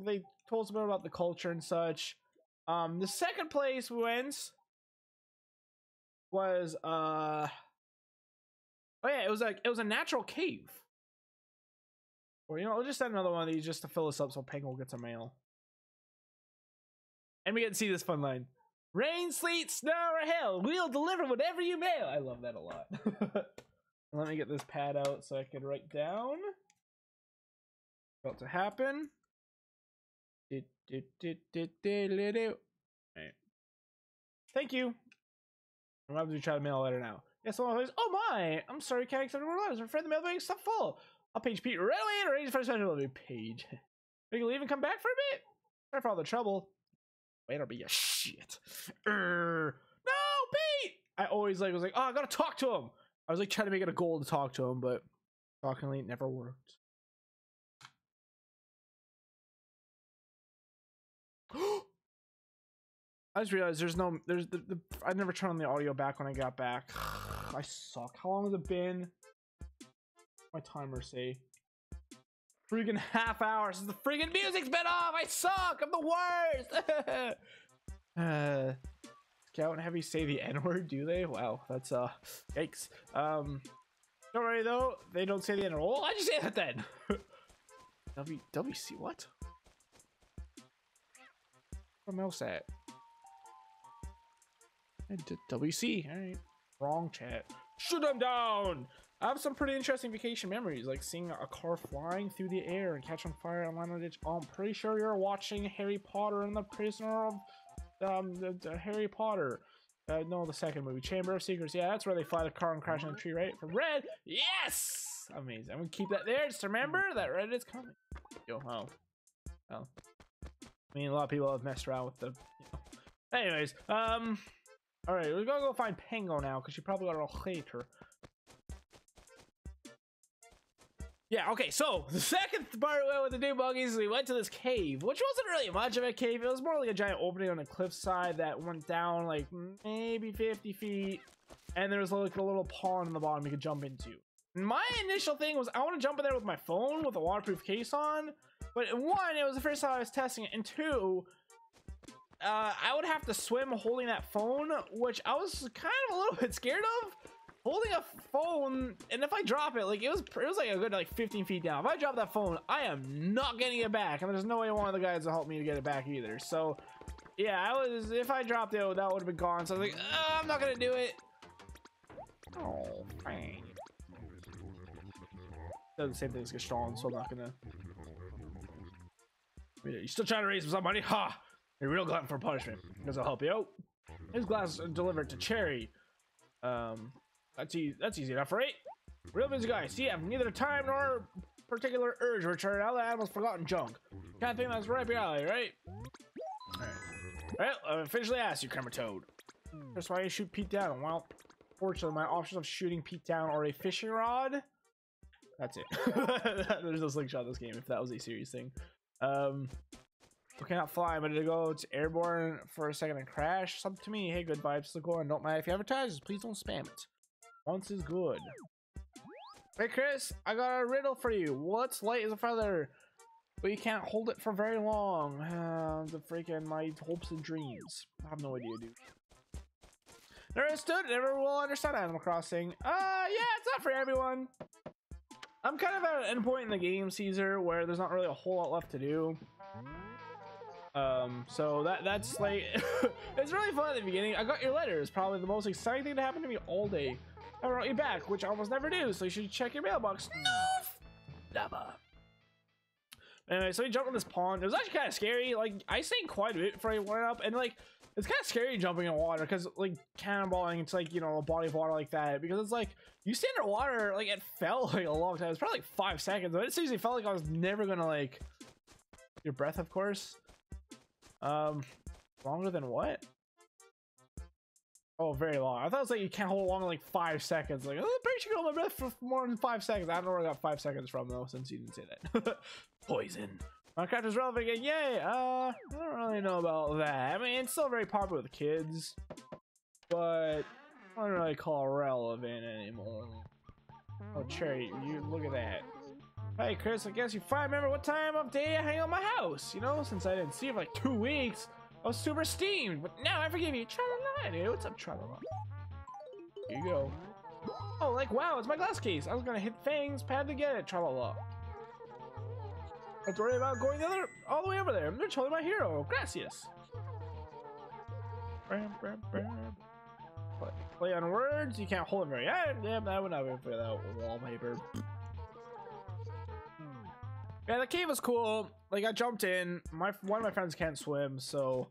they told us about the culture and such. The second place we went was oh yeah, it was a natural cave. Or you know, we'll just send another one of these just to fill us up so Penguin will get some mail. And we get to see this fun line. Rain, sleet, snow, or hail, we'll deliver whatever you mail. I love that a lot. Let me get this pad out so I can write down. About to happen. Right. Thank you. I'm about to try to mail a letter now. Yes, oh my! I'm sorry, can't accept more letters. I'm afraid the mailbag stuff full. I'll page Pete right away and arrange for a special delivery page. We can leave and come back for a bit. Sorry for all the trouble. Wait, I'll be a shit. No, Pete! I always was like, oh, I gotta talk to him. I was like trying to make it a goal to talk to him, but shockingly, it never worked. I just realized I never turned on the audio back when I got back. I suck. How long has it been? My timer say freaking half hours since the freaking music's been off. I suck. I'm the worst. Scout and Heavy say the N-word, do they? Wow, that's yikes. Don't worry though, they don't say the N-word. Oh, I just say that then. WC, what? Where's my mouse at? WC, alright. Wrong chat. Shoot them down! I have some pretty interesting vacation memories, like seeing a car flying through the air and catch on fire and land on a ditch. Oh, I'm pretty sure you're watching Harry Potter and the Prisoner of Harry Potter. No, the second movie, Chamber of Secrets. Yeah, that's where they fly the car and crash in a tree, right? From Red. Yes, amazing. I'm gonna keep that there. Just remember that Red is coming. Yo, oh. I mean, a lot of people have messed around with the. Anyways, all right, we're gonna go find Pango now because she probably got a hater. Yeah, okay, so the second part with the new buggies, we went to this cave, which wasn't really much of a cave. It was more like a giant opening on a cliffside that went down like maybe 50 feet, and there was like a little pond in the bottom you could jump into. My initial thing was I want to jump in there with my phone with a waterproof case on, but one, it was the first time I was testing it, and two, I would have to swim holding that phone, which I was kind of a little bit scared of. Holding a phone, and if I drop it, like it was like a good like 15 feet down. If I drop that phone, I am not getting it back, and there's no way one of the guys will help me to get it back either. So yeah, if I dropped it, that would have been gone. So I was like, I'm not gonna do it. Oh, fine. Does the same thing as get strong, so I'm not gonna. You still trying to raise some money? Ha! You're a real glutton for punishment. Because I'll help you out. His glass is delivered to Cherry. That's easy enough, right? Real busy guy. See, I have neither time nor particular urge to return all the animals' forgotten junk. Kind of thing that's right up your alley, right? Alright. Well, I officially asked you, Kramer Toad. That's why you shoot Pete down. Well, fortunately, my options of shooting Pete down are a fishing rod. That's it. There's no slingshot in this game, if that was a serious thing. We cannot fly, but to go, it's airborne for a second and crash. It's up to me. Hey, good vibes. Still going. Don't mind if you advertise. Please don't spam it. Once is good. Hey, Chris, I got a riddle for you. What's light as a feather, but you can't hold it for very long? The freaking my hopes and dreams. I have no idea, dude. Never understood. Never will understand Animal Crossing. Yeah, it's not for everyone. I'm kind of at an endpoint in the game, Caesar, where there's not really a whole lot left to do. So that's like it's really fun at the beginning. I got your letter. It's probably the most exciting thing to happen to me all day. I wrote you back, which I almost never do, so you should check your mailbox. Never. Anyway, so we jumped in this pond. It was actually kind of scary. Like, I sank quite a bit before I went up, and like it's kind of scary jumping in water because like cannonballing, it's like, you know, a body of water like that, because it's like you stay underwater, like it felt like a long time. It's probably like 5 seconds, but it seriously felt like I was never gonna like your breath, of course. Longer than what? Oh, very long. I thought it was like you can't hold longer than like 5 seconds. Like, oh, I'm pretty sure you hold my breath for more than 5 seconds. I don't know where I got 5 seconds from though, since you didn't say that. Poison. Minecraft is relevant again. Yay! I don't really know about that. I mean, it's still very popular with kids, but I don't really call it relevant anymore. Oh, Cherry, you look at that. Hey, Chris, I guess you finally remember what time of day I hang out my house. You know, since I didn't see you for like 2 weeks, I was super steamed, but now I forgive you. Tra-la-la, dude. What's up, tra-la-la? Here you go. Oh, like, wow, it's my glass case. I was gonna hit fangs, pad to get it. Tra-la-la. Don't worry about going all the way over there. You're totally my hero. Gracias. Play on words. You can't hold it very. Yeah, I would not be for that wallpaper. Yeah, the cave was cool. Like, I jumped in. One of my friends can't swim, so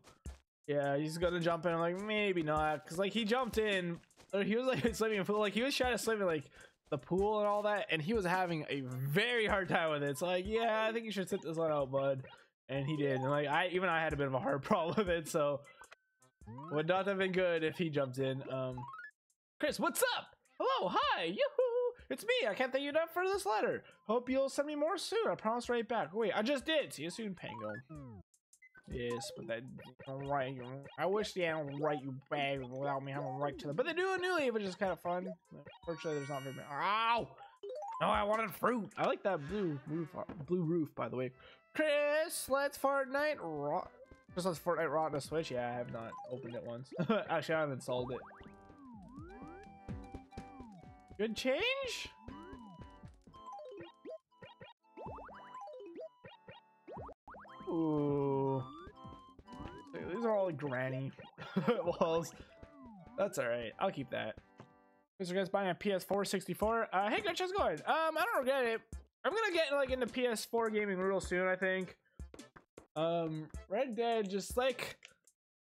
yeah, he's gonna jump in. I'm like, maybe not, because like he jumped in, or he was like swimming in a pool. Like, he was trying to swim in like the pool and all that, and he was having a very hard time with it. So like, yeah, I think you should sit this one out, bud. And he did. And like, I had a bit of a hard problem with it, so would not have been good if he jumped in. Chris, what's up? Hello, hi, yoo-hoo. It's me. I can't thank you enough for this letter. Hope you'll send me more soon. I promise right back. Wait, I just did. See you soon, Pango. Yes, but that don't write. I wish they don't write you back without me having a right to them. But they do a new leaf, which is kind of fun. Unfortunately, there's not very many. Ow! No, I wanted fruit. I like that blue roof, by the way. Chris, let's Fortnite Just as Fortnite Raw on the Switch? Yeah, I have not opened it once. Actually, I haven't installed it. Good change? Ooh. These are all like granny walls. That's alright. I'll keep that. Mr. Guys buying a PS4 64. Hey guys, how's it going? I don't regret it. I'm gonna get like into PS4 gaming real soon, I think. Red Dead, just like,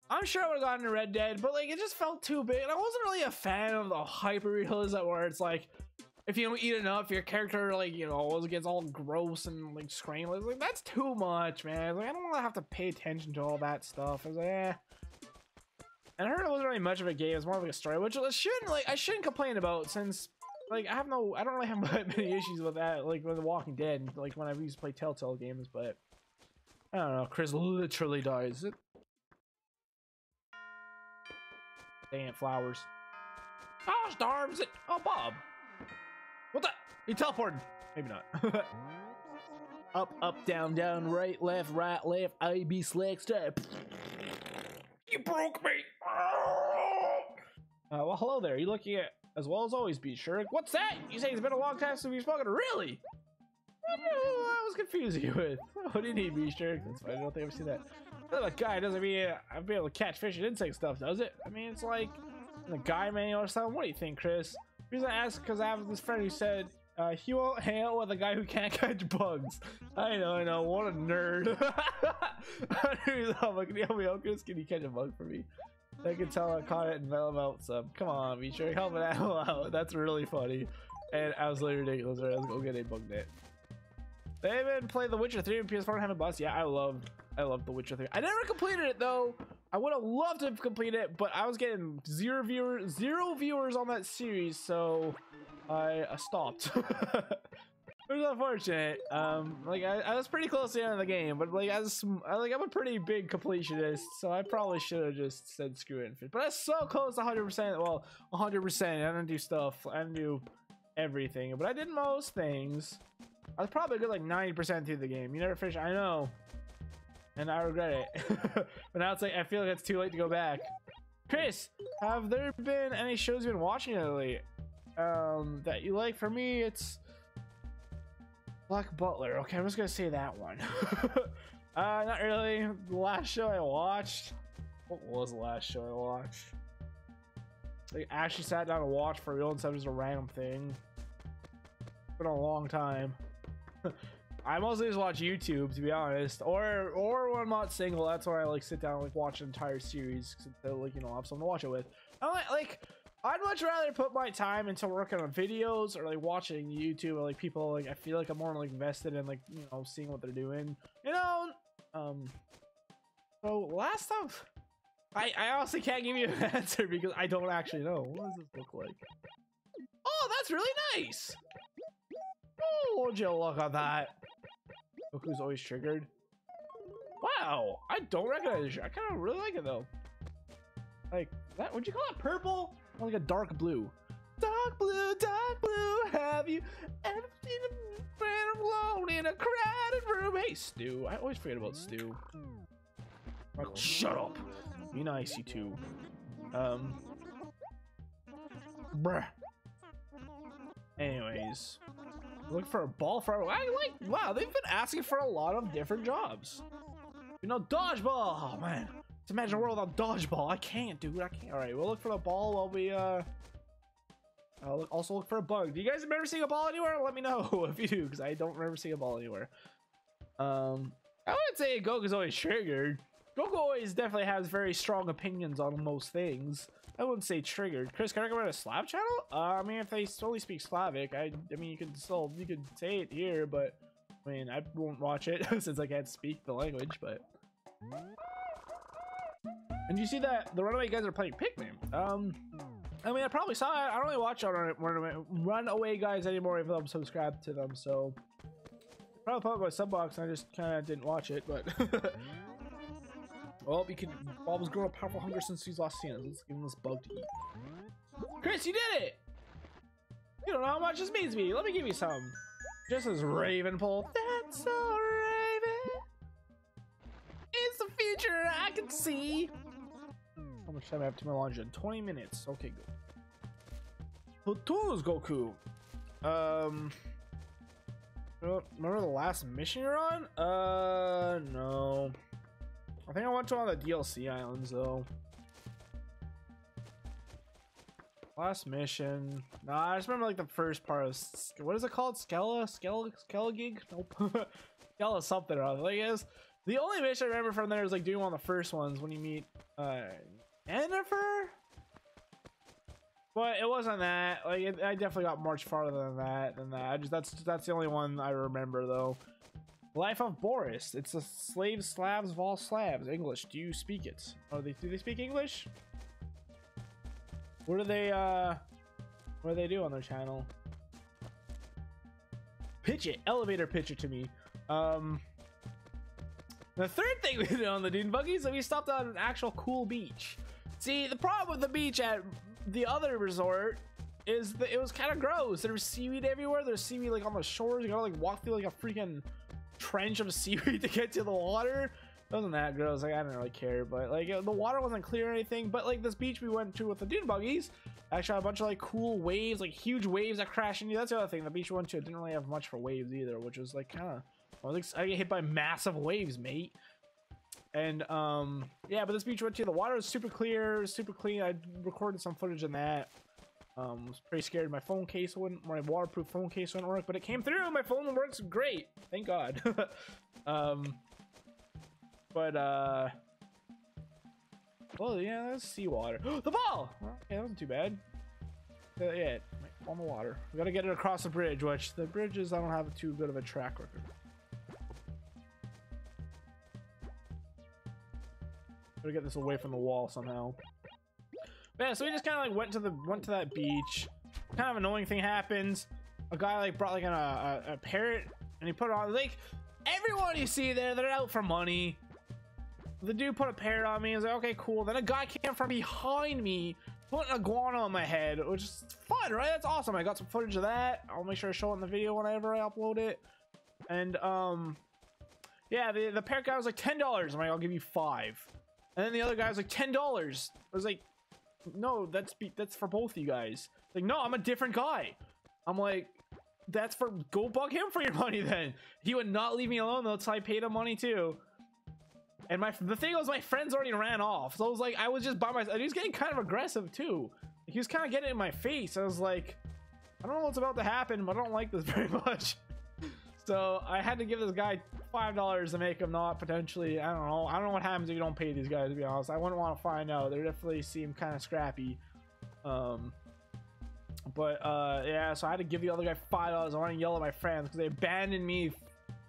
I'm sure I would have gotten to Red Dead, but like it just felt too big, and I wasn't really a fan of the hyper realism where it's like, if you don't eat enough, your character, like, you know, gets all gross and like screaming. Like, that's too much, man. Like, I don't want to have to pay attention to all that stuff. I was like, eh. And I heard it wasn't really much of a game. It was more of like a story, which I shouldn't complain about, since like I don't really have many issues with that. Like with The Walking Dead, like when I used to play Telltale games, but I don't know. Chris literally dies. Dang it, flowers. Oh, starves it. Oh, Bob. What the? He teleported. Maybe not. Up, up, down, down, right, left, A, B, select, step. You broke me. Well, hello there. You looking at as well as always, be sure. What's that? You say it's been a long time since we've spoken. Really? I was confusing you with. What do you need, be sure? That's fine. I don't think I've seen that. A guy doesn't mean I'd be able to catch fish and insect stuff, does it? I mean, it's like the guy manual or something. What do you think, Chris? The reason I ask because I have this friend who said he won't hang out with a guy who can't catch bugs. I know. What a nerd. Can you help me out, Chris? Can you catch a bug for me? I can tell I caught it and mail him out some. Come on, be sure. Help it out. That's really funny and absolutely ridiculous. Right, let's go get a bug net. They even played The Witcher 3 on PS4 and haven't bust. Yeah, I love The Witcher 3. I never completed it though. I would have loved to have completed it, but I was getting zero viewers on that series, so I stopped. It was unfortunate. Like I was pretty close to the end of the game, but like I'm a pretty big completionist, so I probably should have just said screw it. But I was so close to 100%. Well, 100%. I didn't do stuff. I didn't do everything, but I did most things. I was probably a good like 90% through the game. You never finish. I know, and I regret it. But now it's like I feel like it's too late to go back. Chris, have there been any shows you've been watching lately that you like? For me, it's Black Butler. Okay, I'm just gonna say that one. Not really. The last show I watched. What was the last show I watched? Like actually sat down and watched for real instead of just a random thing. It's been a long time. I mostly just watch YouTube, to be honest, or when I'm not single. That's where I like sit down and like watch an entire series, like, you know, I have someone to watch it with. I'd much rather put my time into working on videos or like watching YouTube or like people. Like I feel like I'm more like invested in like, you know, seeing what they're doing, you know. So last stuff, I honestly can't give you an answer because I don't actually know. What does this look like? Oh, that's really nice. Oh, would you look at that? Look who's always triggered. Wow, I don't recognize it. I kind of really like it though. Like that, would you call it purple? Or like a dark blue. Dark blue, have you ever seen a man alone in a crowded room? Hey, Stu. I always forget about Stu. Michael, shut up. Be nice, you two. Bruh. Anyways. Look for a ball for wow, they've been asking for a lot of different jobs. You know, dodgeball. Oh man. Let's imagine a world without dodgeball. I can't, dude. I can't. Alright, we'll look for the ball while we also look for a bug. Do you guys remember seeing a ball anywhere? Let me know if you do, because I don't remember seeing a ball anywhere. I wouldn't say Goku's always triggered. Goku always definitely has very strong opinions on most things. I wouldn't say triggered. Chris, can I recommend a Slav channel? I mean, if they solely speak Slavic, I mean, you could say it here, but I mean, I won't watch it since I can't speak the language. But and you see that the Runaway guys are playing Pikmin. I mean, I probably saw it. I don't really watch Runaway guys anymore, even though I'm subscribed to them. So probably put up my sub box, and I just kind of didn't watch it, but. Well, Bob was growing a powerful hunger since he's lost seen us. Let's give him this bug to eat. Chris, you did it! You don't know how much this means to me. Let me give you some. Just as Raven pull. That's so Raven. It's the future picture. I can see. How much time I have to my laundry? 20 minutes. Okay, good. Platoon's Goku. Remember the last mission you're on? No. I think I went to one of the DLC islands though. Last mission. Nah, I just remember like the first part of what is it called? Skella gig? Nope. Skella something or other. Like is the only mission I remember from there is like doing one of the first ones when you meet Jennifer. But it wasn't that. Like I definitely got much farther than that. That's the only one I remember though. Life of Boris. It's a slave Slavs of all Slavs. English. Do you speak it? Oh, do they speak English? What do they do on their channel? Pitch it. Elevator pitch it to me. The third thing we did on the Dune Buggy is that we stopped on an actual cool beach. See, the problem with the beach at the other resort is that it was kind of gross. There was seaweed everywhere. There's seaweed like on the shores. You gotta like walk through like a freaking trench of seaweed to get to the water. It wasn't that gross. Like I didn't really care, but like the water wasn't clear or anything. But like this beach we went to with the Dune Buggies actually had a bunch of like cool waves, like huge waves that crash into you. That's the other thing. The beach we went to didn't really have much for waves either, which was like kind of I get hit by massive waves, mate. And yeah, but this beach we went to, the water was super clear, super clean. I recorded some footage in that. Was pretty scared my phone case wouldn't, my waterproof phone case wouldn't work, but it came through. My phone works great, thank God. Well, yeah, that's seawater. The ball! Okay, that wasn't too bad. Yeah, on the water. We gotta get it across the bridge, which the bridges I don't have too good of a track record. Gotta get this away from the wall somehow. But yeah, so we just kind of like went to that beach. Kind of annoying thing happens. A guy like brought like a parrot and he put it on. Like everyone you see there, they're out for money. The dude put a parrot on me. I was like, okay, cool. Then a guy came from behind me, put an iguana on my head, which is fun, right? That's awesome. I got some footage of that. I'll make sure to show it in the video whenever I upload it. And yeah, the parrot guy was like $10. I'm like, I'll give you $5. And then the other guy was like $10. I was like, no, that's for both of you guys. Like, no, I'm a different guy. I'm like, that's for, go bug him for your money then. He would not leave me alone though, so I paid him money too. And the thing was, my friends already ran off, so I was like, I was just by myself. And he was getting kind of aggressive too. He was kind of getting in my face. I was like, I don't know what's about to happen, but I don't like this very much. So I had to give this guy $5 to make him not potentially. I don't know what happens if you don't pay these guys, to be honest. I wouldn't want to find out. They definitely seem kind of scrappy. Yeah, so I had to give the other guy $5. I want to yell at my friends because they abandoned me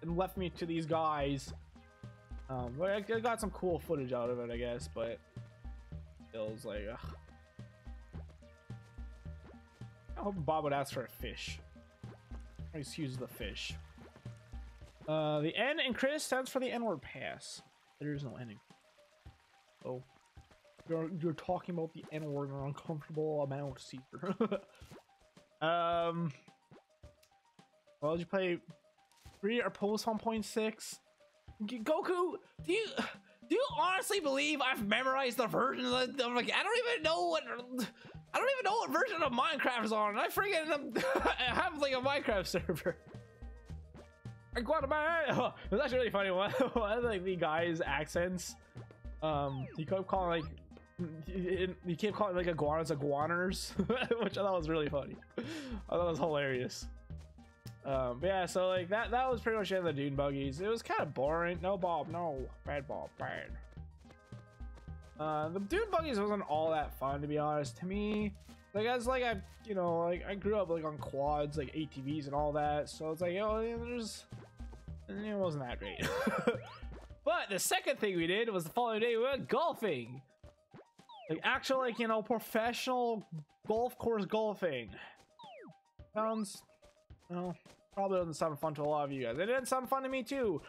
and left me to these guys. But I got some cool footage out of it, I guess, but it was like, ugh. I hope Bob would ask for a fish. Excuse the fish. The N in Chris stands for the N-word pass. There is no N in. Oh, you're talking about the N-word in an uncomfortable amount, Caesar. Well, did you play pre or post 1.6? Goku, do you honestly believe I've memorized the version of the, like, I don't even know what version of Minecraft is on. I freaking have like a Minecraft server. It's actually really funny. One of like the guy's accents, he kept calling like iguanas, which I thought was really funny. I thought it was hilarious. But yeah, so like that was pretty much it in the Dune Buggies. It was kind of boring. No Bob, no bad Bob, bad. The Dune Buggies wasn't all that fun, to be honest. To me, like I grew up like on quads, like ATVs and all that. So it's like, it wasn't that great. But the second thing we did was the following day we went golfing, like actual professional golf course golfing. Sounds, well, probably doesn't sound fun to a lot of you guys. It didn't sound fun to me too.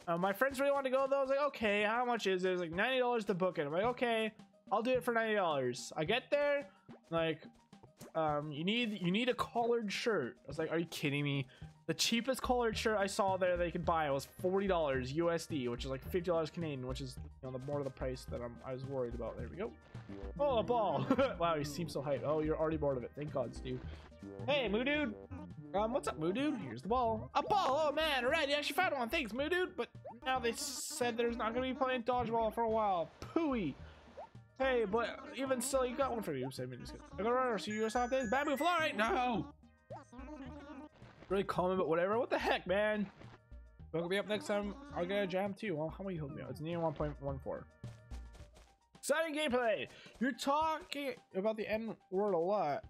My friends really wanted to go though. I was like, okay, how much is it? It was like $90 to book it. I'm like, okay, I'll do it for $90. I get there, like, you need a collared shirt. I was like, are you kidding me? The cheapest colored shirt I saw there they could buy was $40 USD, which is like $50 Canadian, which is, you know, the more of the price that I was worried about. There we go. Oh, a ball. Wow, you seem so hyped. Oh, you're already bored of it. Thank God, Stu. Hey, Moo Dude. What's up, Moo Dude? Here's the ball. A ball. Oh man, all right, you actually found one. Thanks, Moo Dude. But now they said there's not gonna be playing dodgeball for a while. Pooey. Hey, but even still, you got one for you. I gotta run or see you yourself days. Bad move. All right, no. Really calm, but whatever. What the heck, man? Hook me up next time. I'll get a jam too. Well, how many hook me up? It's near 1.14. Exciting gameplay. You're talking about the N word a lot.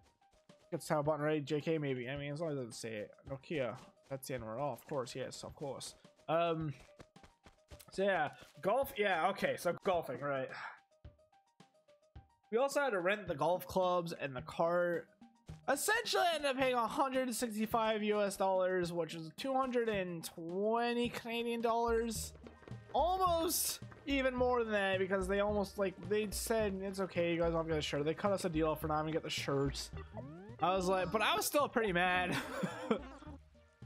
It's time button ready. JK maybe. I mean, as long as it doesn't say it. Nokia. That's the N word. Oh, of course. Yes, of course. So yeah, golf. Yeah. Okay. So golfing. Right. We also had to rent the golf clubs and the cart. Essentially, I ended up paying 165 US dollars, which is 220 Canadian dollars. Almost even more than that, because they almost, like, they said it's okay, you guys don't get a shirt. They cut us a deal for not even get the shirts. I was like, but I was still pretty mad.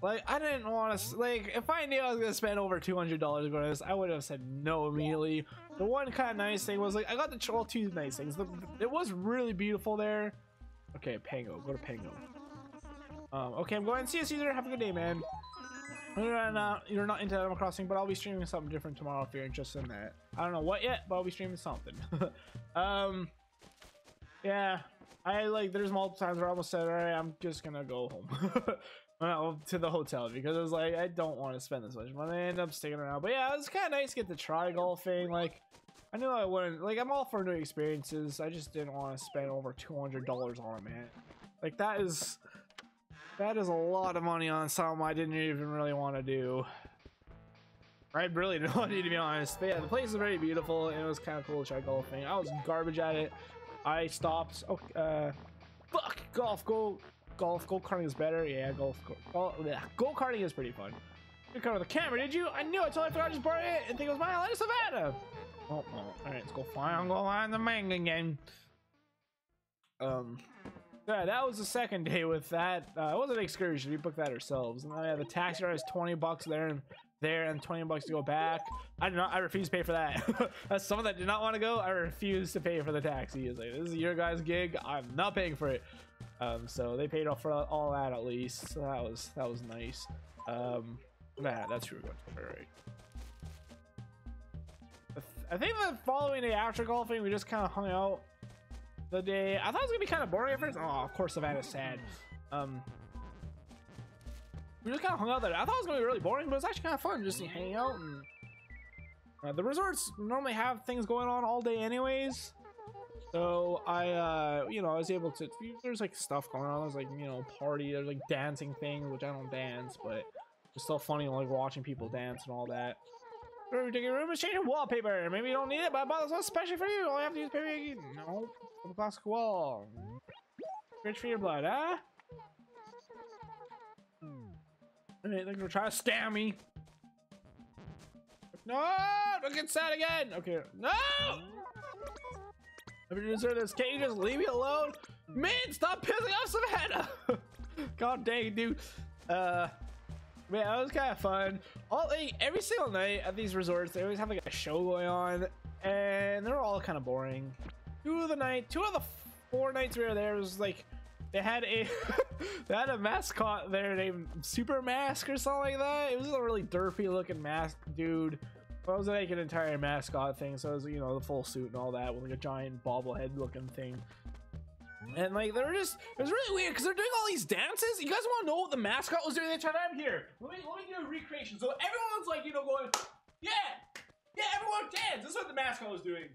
Like, I didn't want to, like, if I knew I was gonna spend over $200 going to this, I would have said no immediately. The one kind of nice thing was, like, I got the, well, two nice things. It was really beautiful there. Okay, Pango. Go to Pango. Okay, I'm going. See you, Caesar. Have a good day, man. You're not into Animal Crossing, but I'll be streaming something different tomorrow if you're interested in that. I don't know what yet, but I'll be streaming something. Yeah. There's multiple times where I almost said, alright, I'm just gonna go home. Well, to the hotel, because I was like, I don't want to spend this much money. I ended up sticking around. But yeah, it was kind of nice to get to try golfing. Like, I knew I wouldn't, like, I'm all for new experiences. I just didn't want to spend over $200 on it, man. Like, that is a lot of money on something I didn't even really want to do. I really didn't want to be honest. But yeah, the place is very beautiful, and it was kind of cool to try golfing. I was garbage at it. I stopped. Oh, fuck, go-karting is better. Yeah, go-karting is pretty fun. You covered the camera, did you? I knew it, so I forgot I just brought it and think it was my Atlanta Savannah. Oh, all right, let's go find the man again. Yeah, that was the second day with that. It was an excursion. We booked that ourselves, and then yeah, the taxi ride is $20 there and $20 to go back. I refuse to pay for that. As someone that did not want to go, I refuse to pay for the taxi. It's like, this is your guys' gig. I'm not paying for it. So they paid off for all that at least. So that was nice. That's true. All right. I think the following day after golfing, we just kind of hung out the day. I thought it was gonna be kind of boring at first. Oh, of course, Savannah's sad. We just kind of hung out there. I thought it was gonna be really boring, but it's actually kind of fun just hanging out. And the resorts normally have things going on all day, anyways. So I was able to. There's like stuff going on. There's like party. There's like dancing things, which I don't dance, but it's still funny like watching people dance and all that. Your room is changing wallpaper. Maybe you don't need it, but I bought this one especially for you. All you have to use paper. No, the plastic wall. Rich for your blood, huh? They're gonna try to scam me. No, don't get sad again. Okay, no. Can't you just leave me alone? Man, stop pissing off Savannah. God dang it, dude. Man, that was kind of fun. Every single night at these resorts, they always have like a show going on, and they're all kind of boring. Two of the 4 nights we were there was like they had a mascot there named Super Mask or something like that. It was a really derpy looking mask dude. It was like an entire mascot thing, so it was the full suit and all that with like a giant bobblehead looking thing. And like it was really weird because they're doing all these dances. You guys want to know what the mascot was doing the entire time? Here, let me do a recreation. So everyone's like going, yeah, everyone dance. This is what the mascot was doing.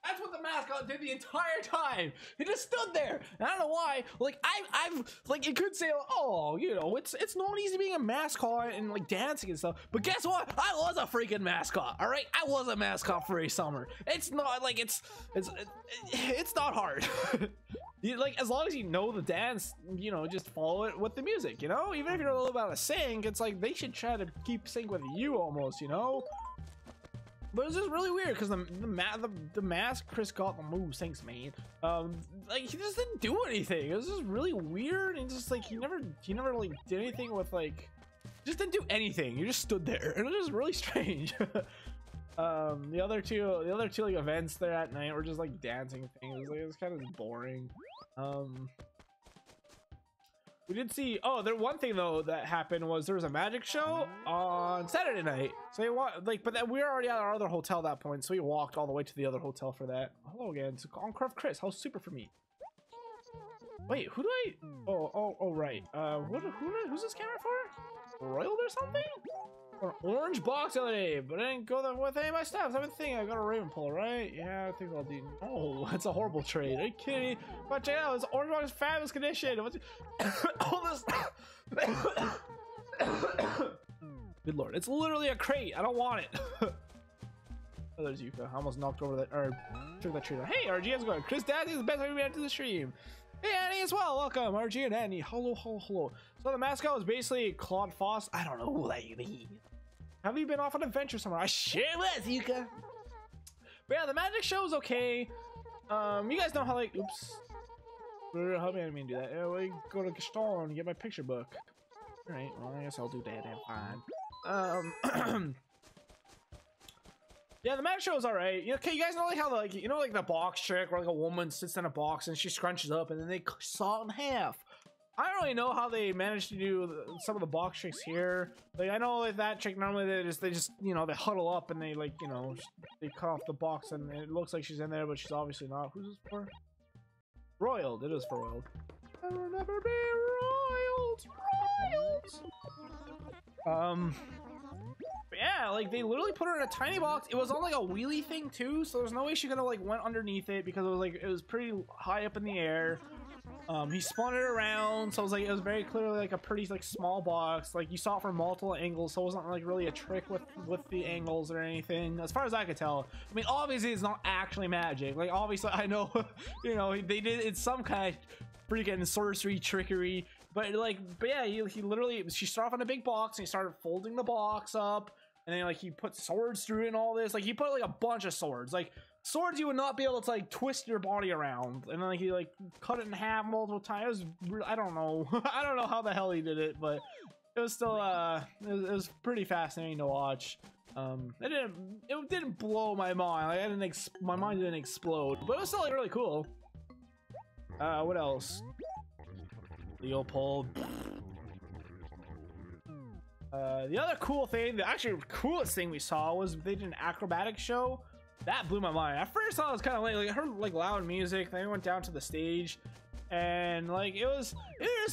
That's what the mascot did the entire time. He just stood there. And I don't know why. Like I've like it could say, oh, it's not easy being a mascot and like dancing and stuff. But guess what? I was a freaking mascot. All right, I was a mascot for a summer. It's not like it's not hard. Like as long as you know the dance, just follow it with the music. Even if you're a little bit out of sync, it's like they should try to keep sync with you almost. But it was just really weird because the mask Chris got the moves. Thanks, man. Like he just didn't do anything. It was just really weird and just like he never like did anything with like just didn't do anything. He just stood there and it was just really strange. The other two like events there at night were just like dancing things. Like, it was kind of boring. We did see, oh, there one thing though that happened was there was a magic show on Saturday night. So we like, but then we were already at our other hotel at that point, so we walked all the way to the other hotel for that. Hello again, it's UnoriginalCraft Chris. How's super for me? Wait, who do I? Oh, right. Who's this camera for? Royal or something? Or orange box the other day, but I didn't go there with any of my stuff. So I've been thinking I got a Raven pull, right? Yeah, I think I'll do. Oh, that's a horrible trade. Are you kidding me? But check it out, this orange box is fabulous condition. What's all this? Good lord, it's literally a crate. I don't want it. Oh, there's Yuka. I almost knocked over that, or took that tree down. Hey, RG, how's it going? Chris Daddy is the best way to react to the stream. Hey, Annie as well. Welcome, RG and Annie. Hello. So the mascot was basically Claude Foss. I don't know who that is. Have you been off on an adventure somewhere? I sure was, Yuka. But yeah, the magic show was okay. You guys know how like, oops. How did I mean to do that? Yeah, we go to Gestalt and get my picture book. All right, well, I guess I'll do that and fine. Yeah, the magic show was all right. You know, okay, you guys know like how like like the box trick where like a woman sits in a box and she scrunches up and then they saw it in half. I don't really know how they managed to do some of the box tricks here. Like I know like that trick normally they just they huddle up and they like they cut off the box and it looks like she's in there, but she's obviously not. Who's this for? Roiled. It is for Roiled. I will never be Roiled. But yeah, like they literally put her in a tiny box. It was on like a wheelie thing too, so there's no way she could have like went underneath it because it was pretty high up in the air. He spun it around, so it was very clearly like a pretty like small box. Like you saw it from multiple angles, so it wasn't like really a trick with the angles or anything, as far as I could tell. I mean, obviously it's not actually magic. Like obviously I know, they did it's some kind of freaking sorcery trickery. But yeah, he literally, she started off in a big box and he started folding the box up, and then like he put swords through it and all this. Like he put like a bunch of swords, like swords you would not be able to like twist your body around, and then like, he like cut it in half multiple times. I don't know, I don't know how the hell he did it, but it was still it was pretty fascinating to watch. It didn't blow my mind. Like my mind didn't explode, but it was still like really cool. What else? Leopold. The other cool thing, the actually coolest thing we saw was they did an acrobatic show. That blew my mind. At first I was kind of like I heard like loud music, then I went down to the stage and like it was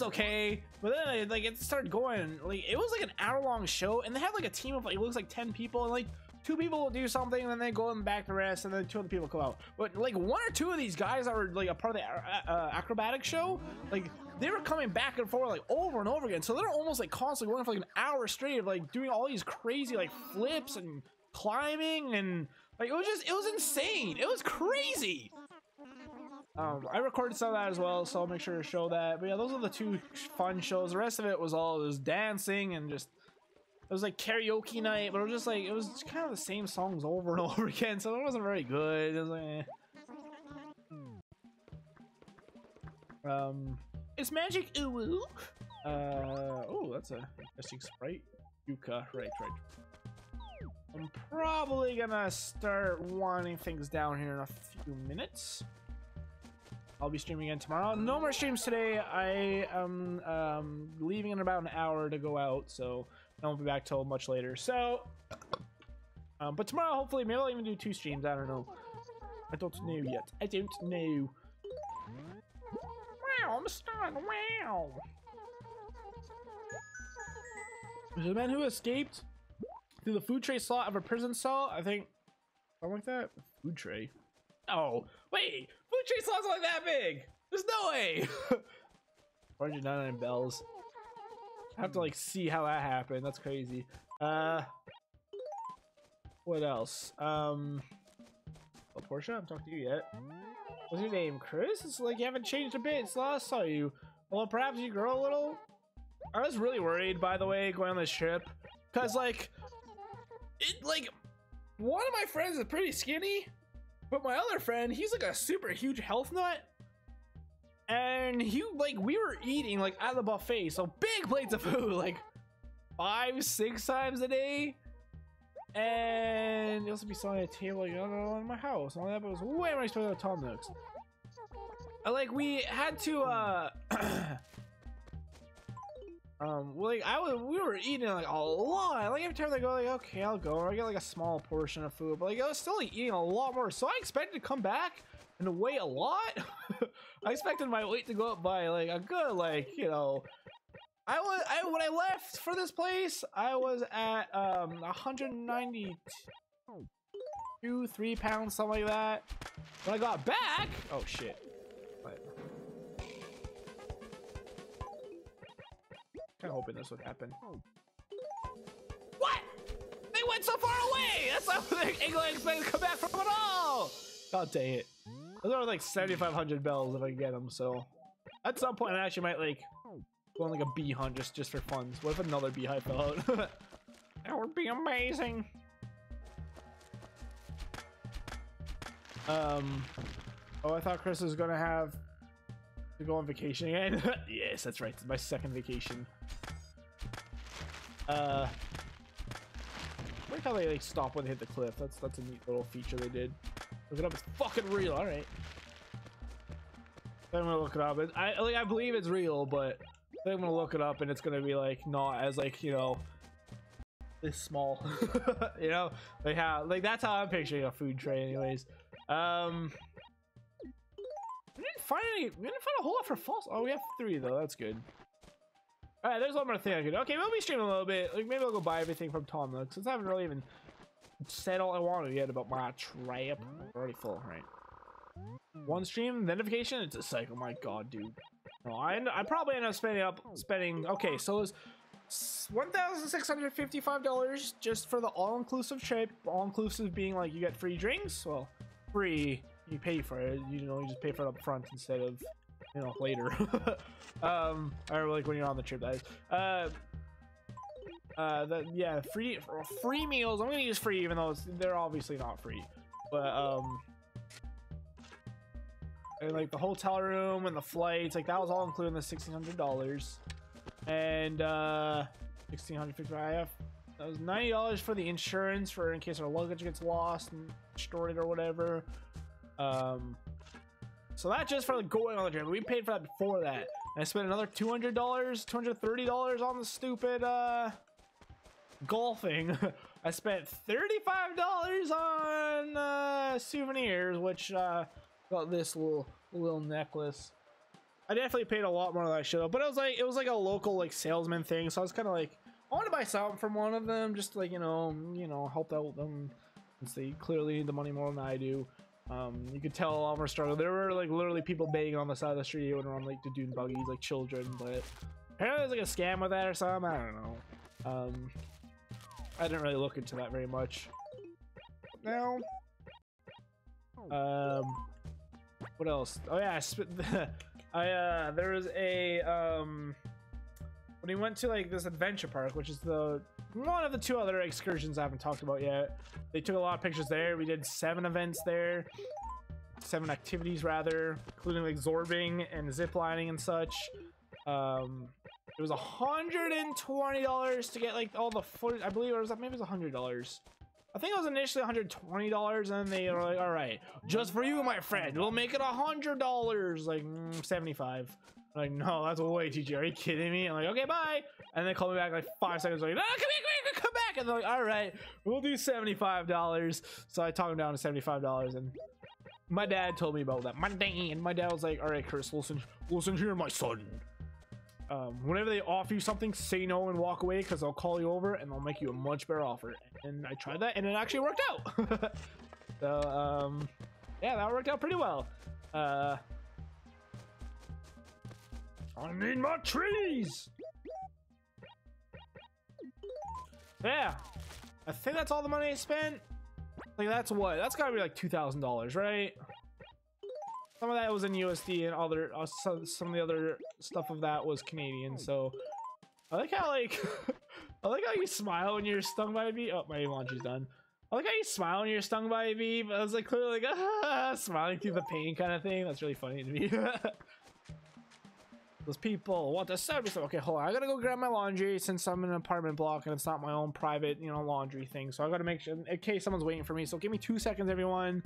okay, but then like it started going, like it was like an hour-long show and they had like a team of like it looks like 10 people, and like 2 people will do something and then they go and back the rest, and then 2 other people go out. But like 1 or 2 of these guys that were like a part of the acrobatic show, like they were coming back and forth like over and over again, so they're almost like constantly going for like an hour straight of like doing all these crazy like flips and climbing, and like it was insane. It was crazy. I recorded some of that as well, so I'll make sure to show that. But yeah, those are the 2 fun shows. The rest of it was dancing and just, it was like karaoke night, but it was just kind of the same songs over and over again, so it wasn't very good. It was like, it's magic. Ooh. Oh, that's a interesting sprite. Yuka, right. I'm probably gonna start winding things down here in a few minutes. I'll be streaming again tomorrow. No more streams today. I am leaving in about an hour to go out, so I won't be back till much later. So, but tomorrow, hopefully, maybe I'll even do 2 streams. I don't know. I don't know yet. I don't know. Wow, I'm stuck. Wow. There's a man who escaped through the food tray slot of a prison cell. I think something like that. Food tray. Oh, wait. Food tray slots like that big. There's no way. 499 bells. I have to like see how that happened. That's crazy. What else? Oh, Portia, I'm talking to you yet. What's your name, Chris? It's like you haven't changed a bit since last I saw you. Well, perhaps you grow a little. I was really worried, by the way, going on this trip, because like one of my friends is pretty skinny, but my other friend, he's like a super huge health nut. And we were eating like at the buffet, so big plates of food, like 5-6 times a day. And you'll also be selling a table, like, I don't know, in my house. All that, but it was way more expensive than Tom Nook's. Like, we had to, we were eating like a lot. Like every time they go, like, okay, I'll go. Or I get like a small portion of food, but like I was still like, eating a lot more. So I expected to come back and weigh a lot. I expected my weight to go up by like a good, like, you know. When I left for this place, I was at 192, 3 pounds, something like that. When I got back, oh shit. Kind of hoping this would happen. What? They went so far away. That's not what they expected to come back from at all. God dang it. Those are like 7,500 bells if I can get them. So at some point, I actually might like go on like a bee hunt just for fun. What if another beehive fell out? That would be amazing. Oh, I thought Chris was gonna have to go on vacation again. Yes, that's right. It's my second vacation. I like how they like stop when they hit the cliff. That's a neat little feature they did. Look it up. It's fucking real. All right. I'm gonna look it up. I believe it's real, but I'm gonna look it up and it's gonna be like not as like, you know, this small. You know, they have like that's how I'm picturing a food tray anyways. We didn't find a whole lot for false. Oh, we have 3 though. That's good. All right, there's one more thing I could. Okay, we'll be streaming a little bit. Like maybe I'll go buy everything from Tom Nook since I haven't really even said all I wanted yet about my trip. I'm already full, right? One stream, then vacation. It's a cycle. My God, dude. No, I probably end up spending. Okay, so it's $1,655 just for the all-inclusive trip. All-inclusive being like you get free drinks. Well, free. You pay for it. You know, you just pay for it up front instead of, you know, later. Or like when you're on the trip, that is. Yeah, free meals. I'm gonna use free, even though they're obviously not free. But and like the hotel room and the flights, like that was all included in the $1,600. And $1,655. That was $90 for the insurance for in case our luggage gets lost and destroyed or whatever. So that's just for like going on the trip. We paid for that before that. And I spent another $200, $230 on the stupid golfing. I spent $35 on souvenirs, which got this little necklace. I definitely paid a lot more than I should have, but it was like a local like salesman thing, so I was kind of like, I want to buy something from one of them, just like you know help out them since they clearly need the money more than I do. You could tell a lot more struggle. There were like literally people begging on the side of the street when we're on like the dune buggies, like children, but apparently there's like a scam with that or something. I don't know. I didn't really look into that very much. Now, what else? Oh yeah, there was a when we went to like this adventure park, which is one of the 2 other excursions I haven't talked about yet. They took a lot of pictures there. We did 7 events there, 7 activities rather, including like zorbing and ziplining and such. It was $120 to get like all the footage. I believe it was maybe it was $100. I think it was initially $120, and then they were like, "All right, just for you, my friend, we'll make it $100." Like 75. I'm like, no, that's way too cheap. Are you kidding me? I'm like, okay, bye. And they call me back like 5 seconds. Like, no, come back. And they're like, all right, we'll do $75. So I talked them down to $75, and my dad told me about that Monday, and my dad was like, all right, Chris, listen here, my son. Whenever they offer you something, say no and walk away, because I'll call you over and they'll make you a much better offer. And I tried that and it actually worked out. So yeah, that worked out pretty well. I need more trees. Yeah, I think that's all the money I spent. Like that's gotta be like $2,000, right? Some of that was in USD, and other some of the other stuff of that was Canadian. So I like how like I like how you smile when you're stung by a bee. Oh, my launch is done. I like how you smile when you're stung by a bee, but I was like clearly like smiling through the pain kind of thing. That's really funny to me. Those people want to serve me stuff. Okay, hold on. I gotta go grab my laundry since I'm in an apartment block and it's not my own private, you know, laundry thing. So I gotta make sure in case someone's waiting for me. So give me 2 seconds, everyone.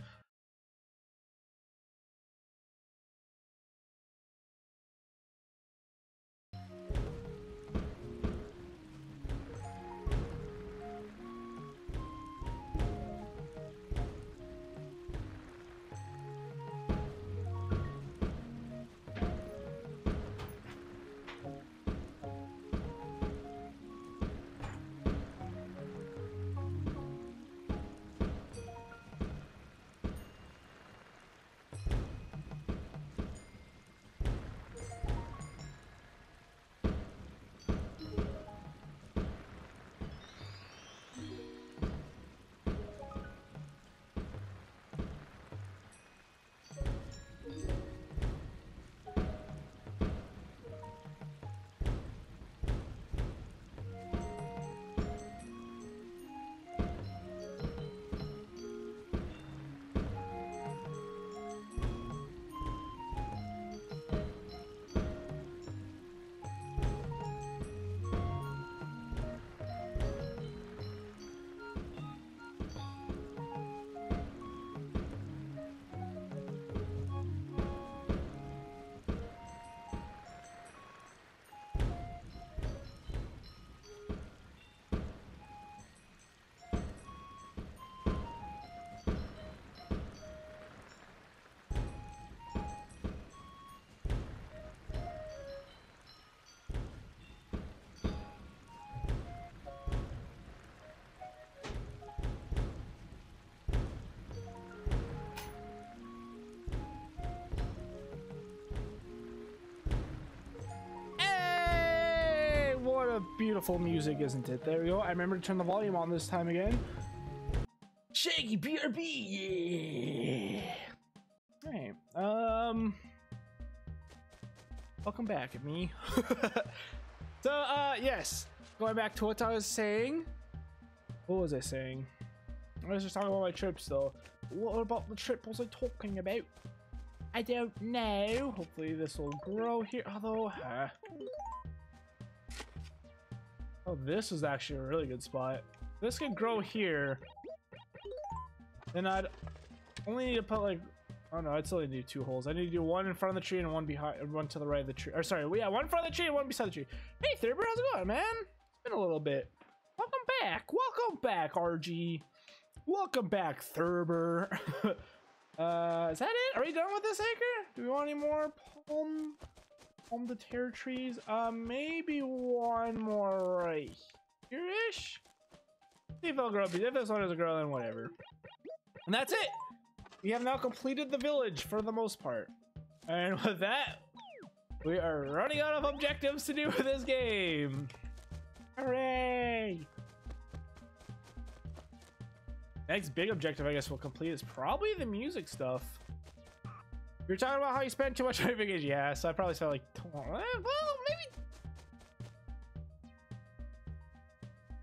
Beautiful music, isn't it? There we go. I remember to turn the volume on this time again. Shaggy BRB, yeah. All right. Welcome back, me. So, yes. Going back to what I was saying. What was I saying? I was just talking about my trips, though. What about the trip was I talking about? I don't know. Hopefully this will grow here. Although, oh, this is actually a really good spot. This could grow here. Then I'd only need to put like, oh no, I'd still need to do 2 holes. I need to do one in front of the tree and one behind, one to the right of the tree. Or sorry, yeah, one in front of the tree and one beside the tree. Hey Thurber, how's it going, man? It's been a little bit. Welcome back. Welcome back, RG. Welcome back, Thurber. Is that it? Are we done with this acre? Do we want any more palm to tear trees? Maybe one more right here-ish. See if they'll grow. If this one is a girl, then whatever. And that's it. We have now completed the village for the most part. And with that, we are running out of objectives to do with this game. Hooray! Next big objective I guess we'll complete is probably the music stuff. You're talking about how you spend too much on your vacation. Yeah, so I probably spent like, well, maybe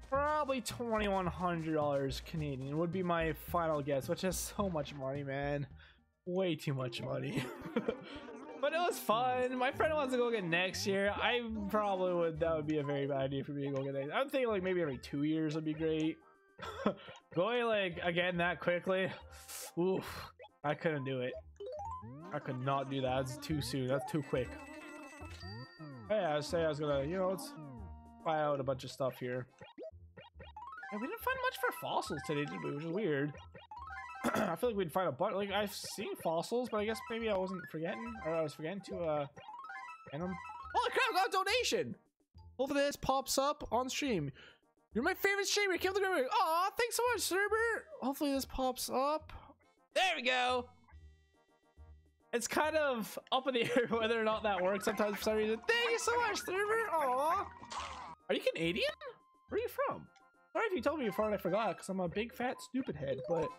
probably $2,100 Canadian would be my final guess, which is so much money, man. Way too much money. But it was fun. My friend wants to go again next year. I probably would. That would be a very bad idea for me to go again. I'm thinking like maybe every 2 years would be great. Going like again that quickly, oof, I couldn't do it. I could not do that. That's too soon. That's too quick. Hey, I was saying I was gonna, you know, let's buy out a bunch of stuff here. And we didn't find much for fossils today, did we? Which is weird. I feel like we'd find a bunch. Like I've seen fossils, but I guess maybe I wasn't forgetting, or I was forgetting to get them. Holy crap! I got a donation. Hopefully this pops up on stream. You're my favorite streamer. Keep the great work. Aw, thanks so much, Serber. Hopefully this pops up. There we go. It's kind of up in the air whether or not that works sometimes for some reason. Thank you so much, Serber. Aw. Are you Canadian? Where are you from? Sorry if you told me before and I forgot, because I'm a big fat stupid head, but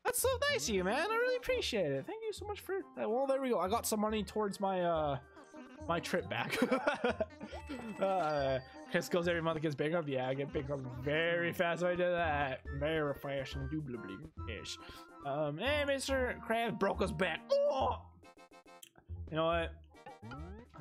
that's so nice of you, man. I really appreciate it. Thank you so much for that. Well, there we go. I got some money towards my my trip back. Chris goes every month, gets bigger. Yeah, I get bigger very fast when I do that. Very fast and indubitably ish. Hey, Mr. Krabs broke us back. Oh! You know what?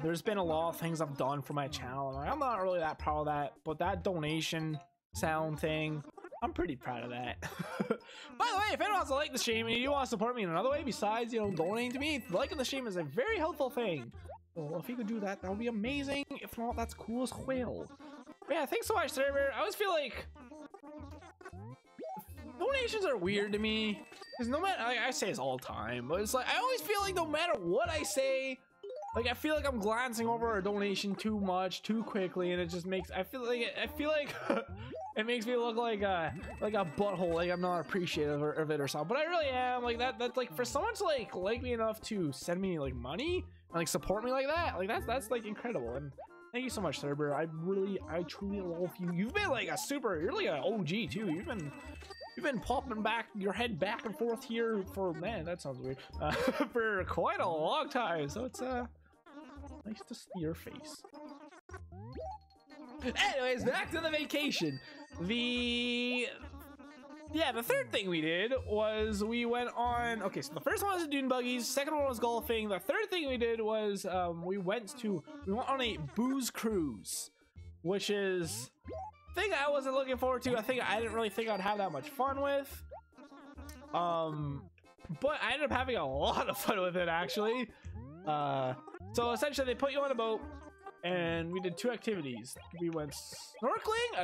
There's been a lot of things I've done for my channel, and I'm not really that proud of that, but that donation sound thing, I'm pretty proud of that. By the way, if anyone wants to like the stream and you want to support me in another way besides, you know, donating to me, liking the stream is a very helpful thing. So if you could do that, that would be amazing. If not, that's cool as well. But yeah, thanks so much, server. I always feel like donations are weird to me, because no matter, like, I say this all the time, but it's like I always feel like no matter what I say, like I feel like I'm glancing over a donation too much, too quickly, and it just makes I feel like it makes me look like a butthole, like I'm not appreciative of it or something. But I really am. Like that's like for someone to like me enough to send me like money and like support me like that, like that's like incredible. And thank you so much, Cerber. I truly love you. You've been like you're like an OG too. You've been popping back your head back and forth here for, man, that sounds weird, for quite a long time. So it's nice to see your face. Anyways, back to the vacation. The third thing we did was we went on, okay, so the first one was the dune buggies, second one was golfing, the third thing we did was we went on a booze cruise, which is thing I wasn't looking forward to. I didn't really think I'd have that much fun with, but I ended up having a lot of fun with it, actually. So essentially they put you on a boat and we did two activities. We went snorkeling. I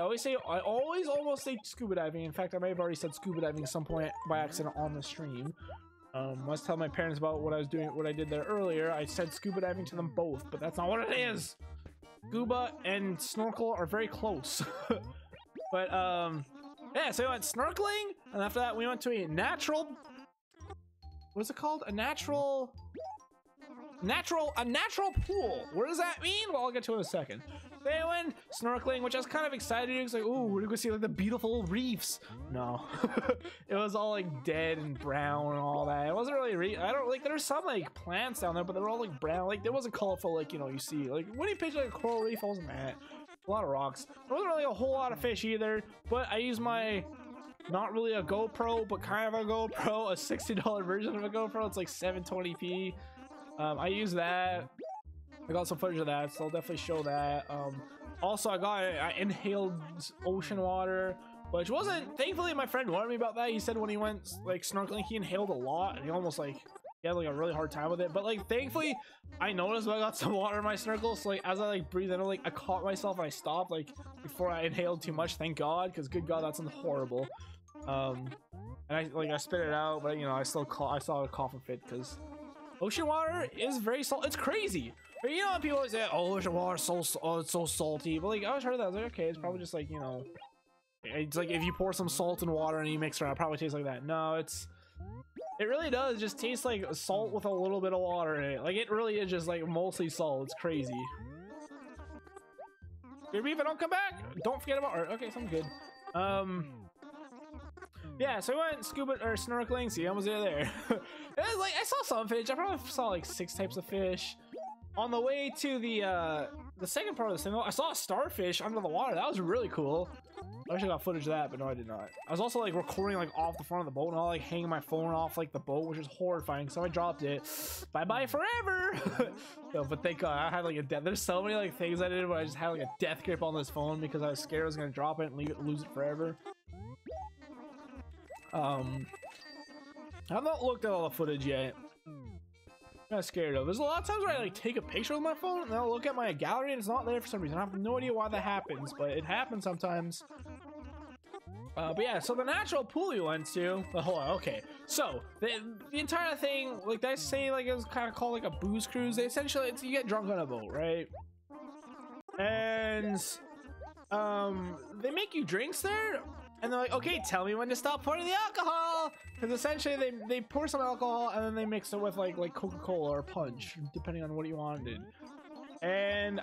always almost say scuba diving. In fact, I may have already said scuba diving at some point by accident on the stream. I was telling my parents about what I did there earlier. I said scuba diving to them both, but that's not what it is. Scuba and snorkel are very close. But yeah, so we went snorkeling, and after that we went to a natural, what's it called? A natural pool. What does that mean? Well, I'll get to it in a second. They went snorkeling, which I was kind of excited. It was like, oh, we're gonna see like the beautiful reefs. No, it was all like dead and brown and all that. It wasn't really. I don't like. There were some like plants down there, but they were all like brown. Like there wasn't colorful, like, you know, you see like when you picture like a coral reef. It wasn't that. A lot of rocks. There wasn't really a whole lot of fish either. But I used my, not really a GoPro, but kind of a GoPro, a $60 version of a GoPro. It's like 720p. I used that. I got some footage of that, so I'll definitely show that. Also, I inhaled ocean water, which wasn't, thankfully my friend warned me about that. He said when he went like snorkeling, he inhaled a lot and he almost like, he had like a really hard time with it. But like thankfully I noticed when I got some water in my snorkel, so like as I like breathed in, like I caught myself and I stopped like before I inhaled too much, thank God, because good God, that sounds horrible. And I spit it out, but you know, I still saw a coughing fit because ocean water is very salt. It's crazy. But you know, people always say, oh, ocean water it's so salty. But like I always heard that. I was like, okay, it's probably just like, you know, it's like if you pour some salt in water and you mix it around, it probably tastes like that. No, it really does just taste like salt with a little bit of water in it. Like it really is just like mostly salt. It's crazy. Maybe if I don't come back, don't forget about art. Okay, so I'm good. Yeah, so I went scuba or snorkeling. See, I was there. It was like I saw some fish. I probably saw like 6 types of fish. On the way to the second part of this thing, I saw a starfish under the water. That was really cool. I wish I got footage of that, but no, I did not. I was also like recording like off the front of the boat and all, like hanging my phone off like the boat, which is horrifying. So I dropped it. Bye bye forever. So, but thank God I had like a death. There's so many like things I did where I just had like a death grip on this phone because I was scared I was gonna drop it and lose it forever. I've not looked at all the footage yet. I'm not scared of. There's a lot of times where I like take a picture with my phone and I'll look at my gallery and it's not there for some reason. I have no idea why that happens, but it happens sometimes. But yeah, so the natural pool we went to. Hold on, okay. So the entire thing, like they say, like it was kind of called like a booze cruise. They essentially, you get drunk on a boat, right? And they make you drinks there. And they're like, okay, tell me when to stop pouring the alcohol. Because essentially they pour some alcohol and then they mix it with like Coca-Cola or punch, depending on what you wanted. And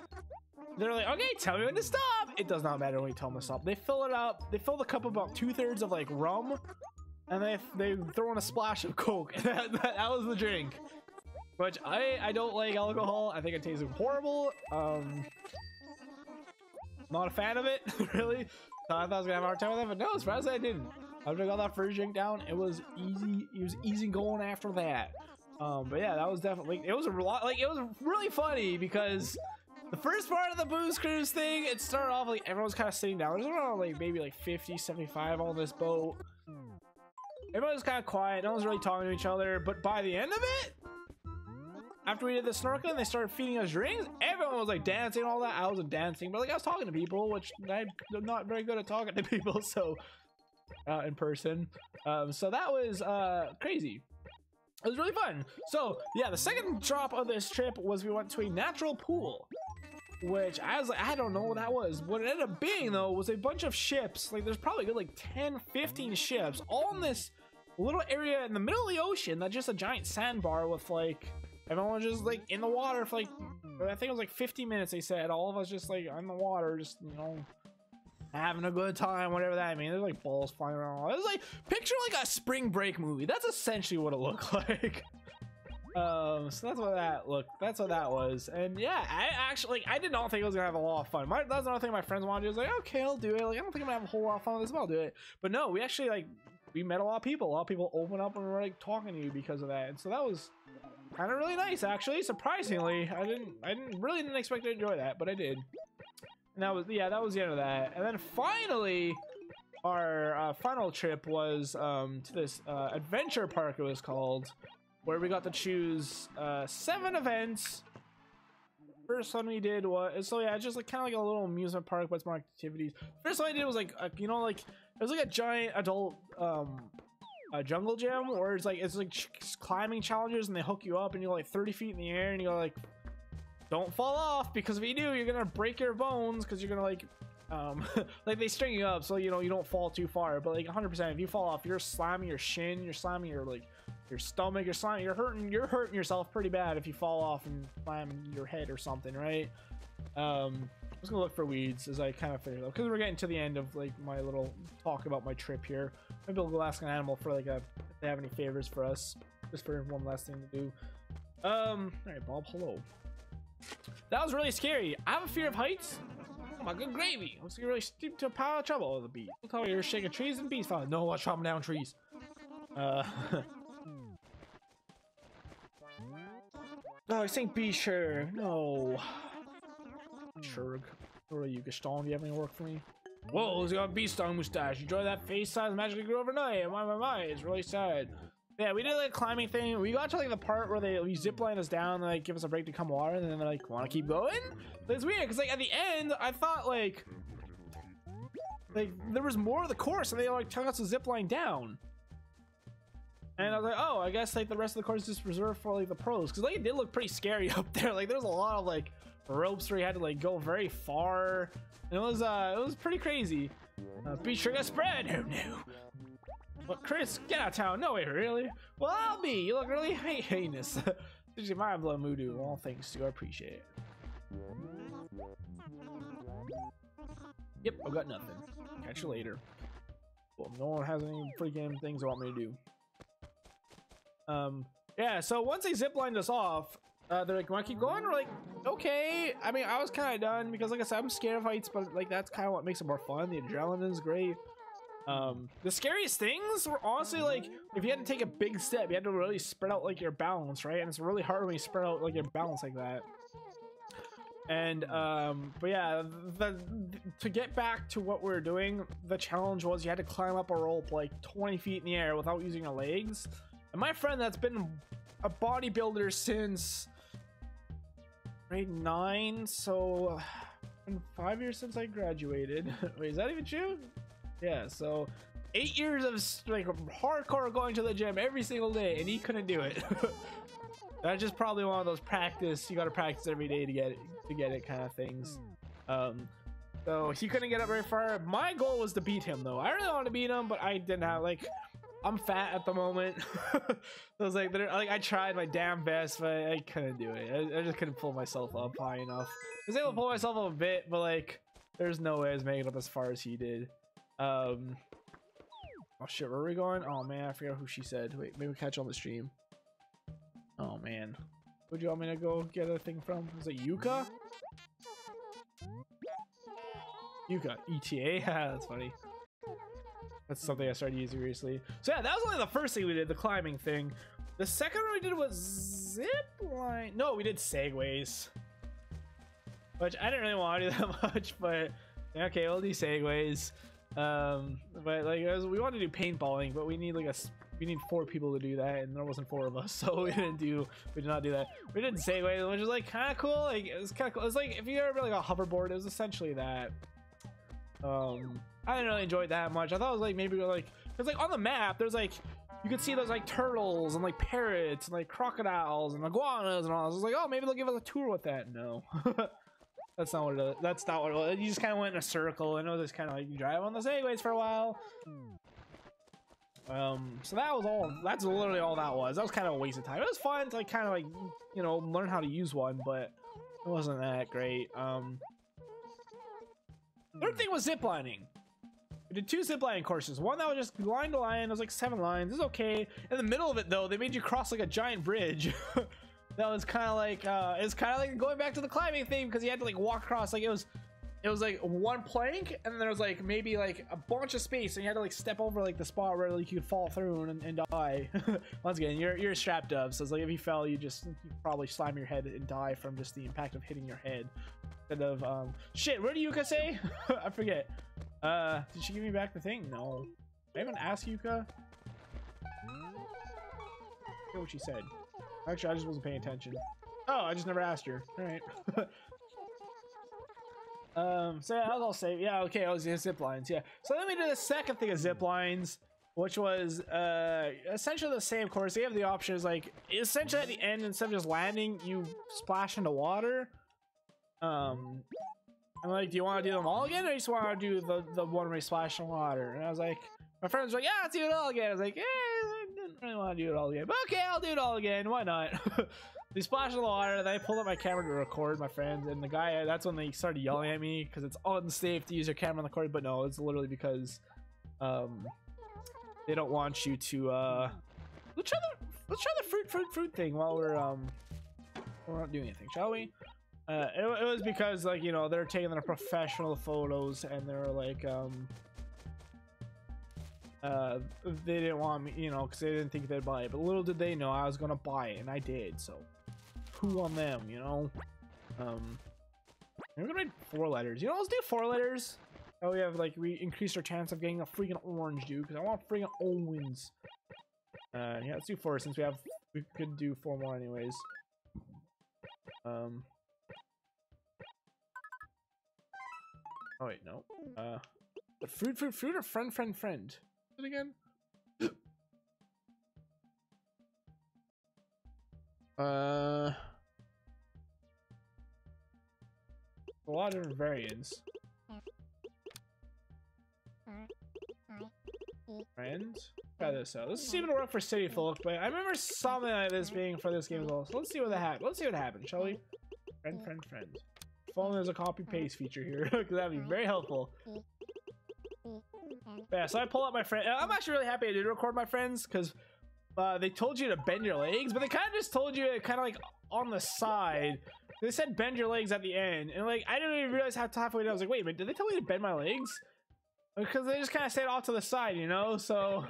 they're like, okay, tell me when to stop. It does not matter when you tell them to stop. They fill it up. They fill the cup about 2/3 of like rum. And they throw in a splash of Coke. And that was the drink. Which I don't like alcohol. I think it tastes horrible. Not a fan of it, really. Thought I was gonna have a hard time with it, but no, surprisingly I didn't. After I got that first drink down, it was easy. It was easy going after that. But yeah, that was definitely, it was a lot, like, it was really funny because the first part of the booze cruise thing, it started off like everyone was kind of sitting down. There's around like maybe like 50, 75 on this boat. Everyone was kind of quiet. No one was really talking to each other. But by the end of it, after we did the snorkeling, they started feeding us drinks. Everyone was like dancing and all that. I wasn't dancing, but like I was talking to people, which I'm not very good at talking to people. So in person. So that was crazy. It was really fun. So yeah, the second drop of this trip was we went to a natural pool, which I was like, I don't know what that was. What it ended up being though was a bunch of ships. Like there's probably good like 10, 15 ships all in this little area in the middle of the ocean. That's just a giant sandbar with like everyone was just like in the water for like, I think it was like 50 minutes. They said all of us just like in the water, just, you know, having a good time, whatever that means. There's like balls flying around. It was like, picture like a spring break movie. That's essentially what it looked like. So that's what that was. And yeah, I actually, like, I did not think I was gonna have a lot of fun. That's another thing my friends wanted to do. I was like, okay, I'll do it. Like, I don't think I'm gonna have a whole lot of fun with this, but I'll do it. But no, we actually, like, we met a lot of people. A lot of people open up and were like talking to you because of that. And so that was kind of really nice, actually. Surprisingly, I didn't expect to enjoy that, but I did. And that was, yeah, that was the end of that. And then finally, our final trip was to this adventure park, it was called, where we got to choose 7 events. First one we did was, so yeah, just like kind of like a little amusement park, but it's more activities. First one I did was like, you know, like it was like a giant adult jungle gym, where it's like climbing challenges, and they hook you up, and you're like 30 feet in the air, and you're like, don't fall off, because if you do, you're gonna break your bones, because you're gonna like like they string you up so you know you don't fall too far. But like 100%, if you fall off, you're slamming your shin, you're slamming your like your stomach, you're hurting yourself pretty bad if you fall off and slam your head or something, right? I'm just gonna look for weeds as I kind of figure it out, because we're getting to the end of like my little talk about my trip here. Maybe I'll go ask an animal for like if they have any favors for us, just for one last thing to do. All right, Bob, hello. That was really scary. I have a fear of heights. Oh my good gravy. Looks like you're really steep to a pile of trouble with the bees. I'll tell you, you're shaking trees and bees falling. No, I'm chopping down trees. Oh, I think bee sure. No. Shurg. Where are you, Gaston? Do you have any work for me? Whoa, he's got a bee stung mustache. You draw that face size magically grew overnight. My, it's really sad. Yeah, we did like a climbing thing. We got to like the part where we zipline us down and like give us a break to come water, and then they're like, want to keep going? But it's weird because like at the end, I thought like there was more of the course, and they like took us a zipline down. And I was like, oh, I guess like the rest of the course is just reserved for like the pros, because like it did look pretty scary up there. Like there's a lot of like ropes where you had to like go very far, and it was pretty crazy. Be sure to spread. Oh no. But Chris, get out of town. No way, really? Well, I'll be. You look really heinous. Did you mind blow moodoo? Well, thanks to. I appreciate it. Yep, I've got nothing. Catch you later. Well, no one has any freaking things they want me to do. Yeah, so once they ziplined us off, they're like, want to keep going? We're like, okay. I mean, I was kind of done, because like I said, I'm scared of heights, but like that's kind of what makes it more fun. The adrenaline is great. The scariest things were honestly like if you had to take a big step, you had to really spread out like your balance, right? And it's really hard when you spread out like your balance like that. And but yeah, to get back to what we were doing, the challenge was you had to climb up a rope like 20 feet in the air without using your legs. And my friend that's been a bodybuilder since grade 9, so been 5 years since I graduated. Wait, is that even true? Yeah, so 8 years of like hardcore going to the gym every single day, and he couldn't do it. That's just probably one of those you gotta practice every day to get it kind of things. So he couldn't get up very far. My goal was to beat him though. I really wanted to beat him, but I didn't have like, I'm fat at the moment. So I was like, I tried my damn best, but I couldn't do it. I just couldn't pull myself up high enough. I was able to pull myself up a bit, but like there's no way I was making it up as far as he did. Oh shit, where are we going? Oh man, I forgot who she said. Wait, maybe we'll catch on the stream. Oh man, who'd you want me to go get a thing from? Was it Yuka? Yuka, ETA. That's funny. That's something I started using recently. So yeah, that was only the first thing we did, the climbing thing. The second one we did was zip line. No, we did segways, which I didn't really want to do that much, but okay, we'll do segways. But like we wanted to do paintballing, but we need like we need 4 people to do that, and there wasn't 4 of us, so we did not do that. We did segways, which is like kind of cool. Like it was kind of cool. It's like if you ever like a hoverboard, it was essentially that. I didn't really enjoy it that much. I thought it was like maybe like because like on the map there's like you could see those like turtles and like parrots and like crocodiles and iguanas and all. I was like, oh, maybe they'll give us a tour with that. No. That's not what it is. That's not what it was. You just kind of went in a circle, and it was just kind of like you drive on the segways for a while. So that was all. That's literally all that was. That was kind of a waste of time. It was fun to like kind of like, you know, learn how to use one, but it wasn't that great. Third thing was ziplining. We did 2 ziplining courses. One that was just line to line. It was like 7 lines. It was okay. In the middle of it though, they made you cross like a giant bridge. That was kind of like it's kind of like going back to the climbing thing, because you had to like walk across. Like it was like one plank, and then there was like maybe like a bunch of space, and you had to like step over like the spot where like you could fall through and die. Once again, you're strapped up, so it's like if you fell, you probably slam your head and die from just the impact of hitting your head. Instead of shit, what did Yuka say? I forget. Did she give me back the thing? No. I haven't asked Yuka. I what she said. Actually, I just wasn't paying attention. Oh, I just never asked her. All right. So yeah, I'll say, yeah, okay, I was in zip lines, yeah. So then we did the second thing of zip lines, which was essentially the same course. They have the options like essentially at the end, instead of just landing, you splash into water. I'm like, do you want to do them all again, or you just want to do the one where you splash in water? And I was like, my friends were like, yeah, let's do it all again. I was like, I didn't really want to do it all again, but okay, I'll do it all again. Why not? We splashed in the water, then I pulled up my camera to record my friends, and the guy, that's when they started yelling at me because it's unsafe to use your camera on the record. But no, it's literally because they don't want you to let's try the fruit thing while we're not doing anything, shall we? It was because, like, you know, they're taking their professional photos, and they're like they didn't want me, you know, because they didn't think they'd buy it, but little did they know I was gonna buy it, and I did. So who on them, you know? We're gonna write 4 letters. You know, let's do 4 letters. Oh, we have like we increased our chance of getting a freaking orange, dude, because I want freaking Owens. Yeah, let's do 4 since we could do 4 more anyways. Oh wait, no. Fruit or friend. It again? A lot of different variants. Friends? Try this out. Let's see if it'll work for City Folk, but I remember something like this being for this game as well. So let's see what happens. Let's see what happens, shall we? Friend. If only there's a copy paste feature here, because that'd be very helpful. Yeah, so I pull up my friend. I'm actually really happy I did record my friends, because they told you to bend your legs, but they kind of just told you kind of like on the side. They said bend your legs at the end, and like I didn't even realize how halfway down I was like, wait a minute, did they tell me to bend my legs? Because they just kind of said off to the side, you know. So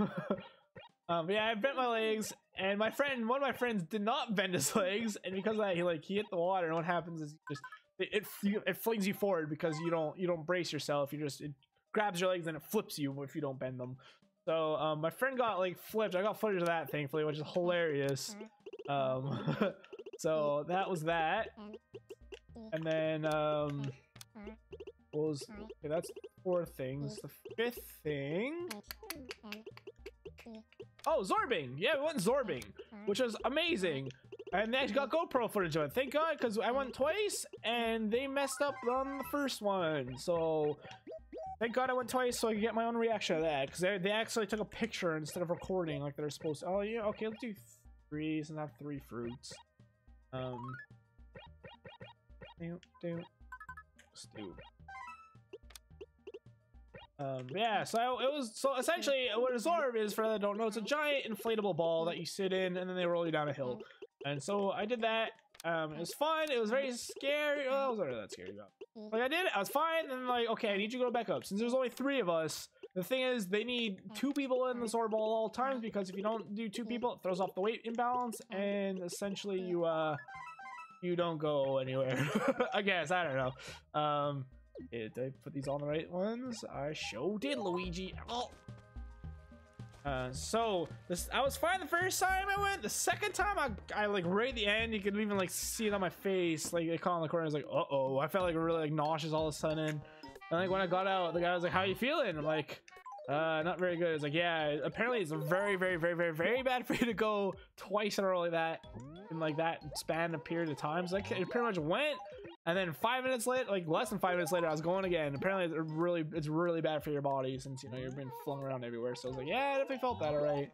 yeah, I bent my legs, and one of my friends did not bend his legs, and because of that, he hit the water, and what happens is it flings you forward because you don't brace yourself. It grabs your legs and it flips you if you don't bend them. So my friend got like flipped. I got footage of that, thankfully, which is hilarious. So that was that. And then okay, that's 4 things. The 5th thing, oh, zorbing. Yeah, we went zorbing, which was amazing. And they actually got GoPro footage of it, thank God, because I went twice and they messed up on the first one. So thank God I went twice so I could get my own reaction to that, because they actually took a picture instead of recording like they're supposed to. Oh yeah, okay, let's do 3 and have 3 fruits. Let's do. Yeah, so essentially what a zorb is, for those that don't know, it's a giant inflatable ball that you sit in and then they roll you down a hill. And so I did that. It was fun. It was very scary. Oh, I wasn't really that scary about it. Like I did it, I was fine, and like, okay, I need you to go back up. Since there's only 3 of us, the thing is they need 2 people in the sword ball at all times, because if you don't do 2 people, it throws off the weight imbalance, and essentially you don't go anywhere. I guess, I don't know. Did I put these on the right ones? I sure did, Luigi. Oh. So this, I was fine the first time I went. The second time I like right at the end, you could even like see it on my face. Like they caught in the corner. I was like, uh-oh. I felt like really like nauseous all of a sudden. And like when I got out, the guy was like, how you feeling? I'm like, not very good. It's like, yeah, apparently it's very, very, very, very, very bad for you to go twice in a row like that in like that span of period of time. So like, it pretty much went. And then 5 minutes later, like less than 5 minutes later, I was going again. Apparently, it's really bad for your body since, you know, you've been flung around everywhere. So I was like, yeah, I definitely felt that, all right.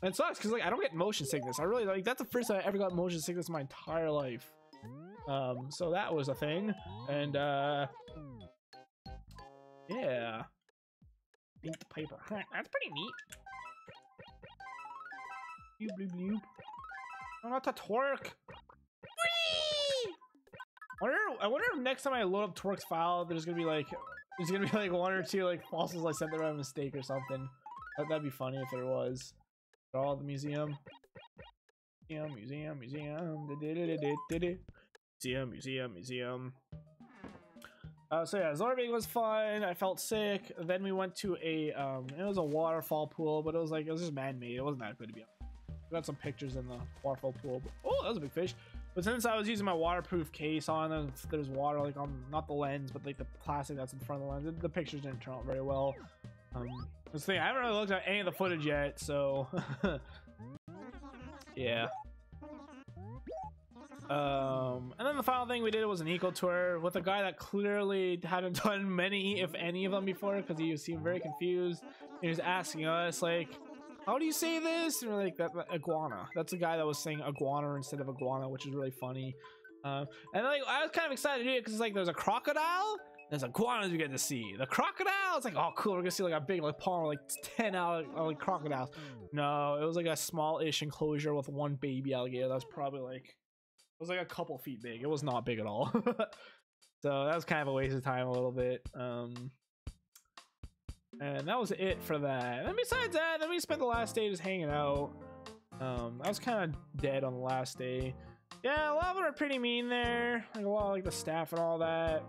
And it sucks because like I don't get motion sickness. I really like that's the first time I ever got motion sickness in my entire life. So that was a thing, and yeah, ink the paper. That's pretty neat. Bloop bloop bloop. Oh, not to twerk. Whee! I wonder if next time I load up Twerk's file, there's gonna be like 1 or 2 like fossils I sent there by mistake or something. That'd be funny if there was. All the museum. Museum. So yeah, Zorbing was fun. I felt sick. Then we went to a it was a waterfall pool, but it was just man-made. It wasn't that good to be honest. We got some pictures in the waterfall pool. Oh, that was a big fish. But since I was using my waterproof case on, there's water like on not the lens, but like the plastic that's in front of the lens. The pictures didn't turn out very well. This thing, I haven't really looked at any of the footage yet, so yeah. And then the final thing we did was an eco tour with a guy that clearly hadn't done many, if any, of them before, because he seemed very confused. He was asking us like, how do you say this? And we're like, that iguana. That's the guy that was saying iguana instead of iguana, which is really funny. And like I was kind of excited to do it because like there's a crocodile, there's iguanas we get to see. The crocodile, it's like, oh cool, we're gonna see like a big like pond like 10 like crocodiles. No, it was like a small-ish enclosure with 1 baby alligator. That was probably like, it was like a couple feet big. It was not big at all. So that was kind of a waste of time a little bit. And that was it for that. And then besides that, then we spent the last day just hanging out. I was kind of dead on the last day. Yeah, a lot of them are pretty mean there. Like a lot of like the staff and all that.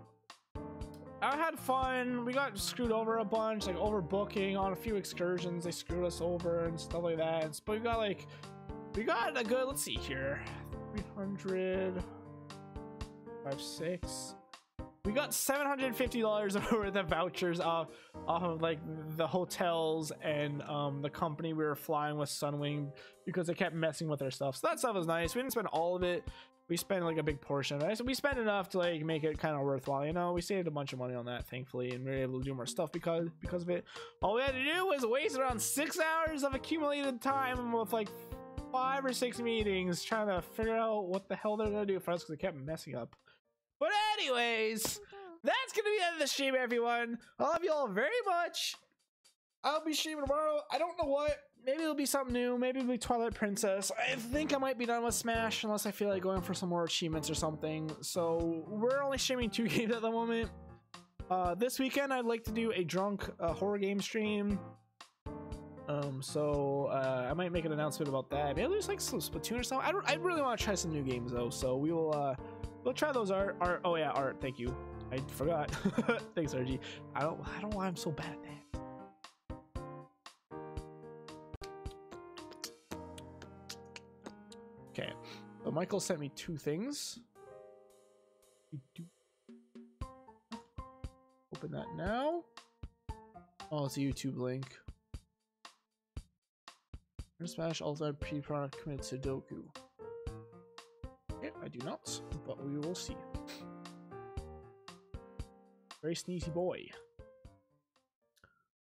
I had fun. We got screwed over a bunch, like overbooking on a few excursions. They screwed us over and stuff like that. But we got a good, let's see here, 300, 5, 6. We got $750 worth of vouchers off of like the hotels and the company we were flying with, Sunwing, because they kept messing with our stuff. So that stuff was nice. We didn't spend all of it. We spent like a big portion of it. So we spent enough to like make it kind of worthwhile. You know, we saved a bunch of money on that, thankfully, and we were able to do more stuff because of it. All we had to do was waste around 6 hours of accumulated time with like 5 or 6 meetings trying to figure out what the hell they're gonna do for us because they kept messing up. But anyways, that's gonna be the end of the stream, everyone. I love you all very much. I'll be streaming tomorrow. I don't know what. Maybe it'll be something new. Maybe it'll be Twilight Princess. I think I might be done with Smash unless I feel like going for some more achievements or something. So we're only streaming 2 games at the moment. This weekend I'd like to do a drunk horror game stream. I might make an announcement about that. Maybe there's like some Splatoon or something. I really want to try some new games though. So we will we'll try those art. Oh yeah, art. Thank you. I forgot. Thanks, RG. I don't know why I'm so bad at that. Okay, so Michael sent me 2 things. Open that now. Oh, it's a YouTube link. Smash Ultimate Pre-Product Commit Sudoku. Okay, I do not, but we will see. Very sneezy boy.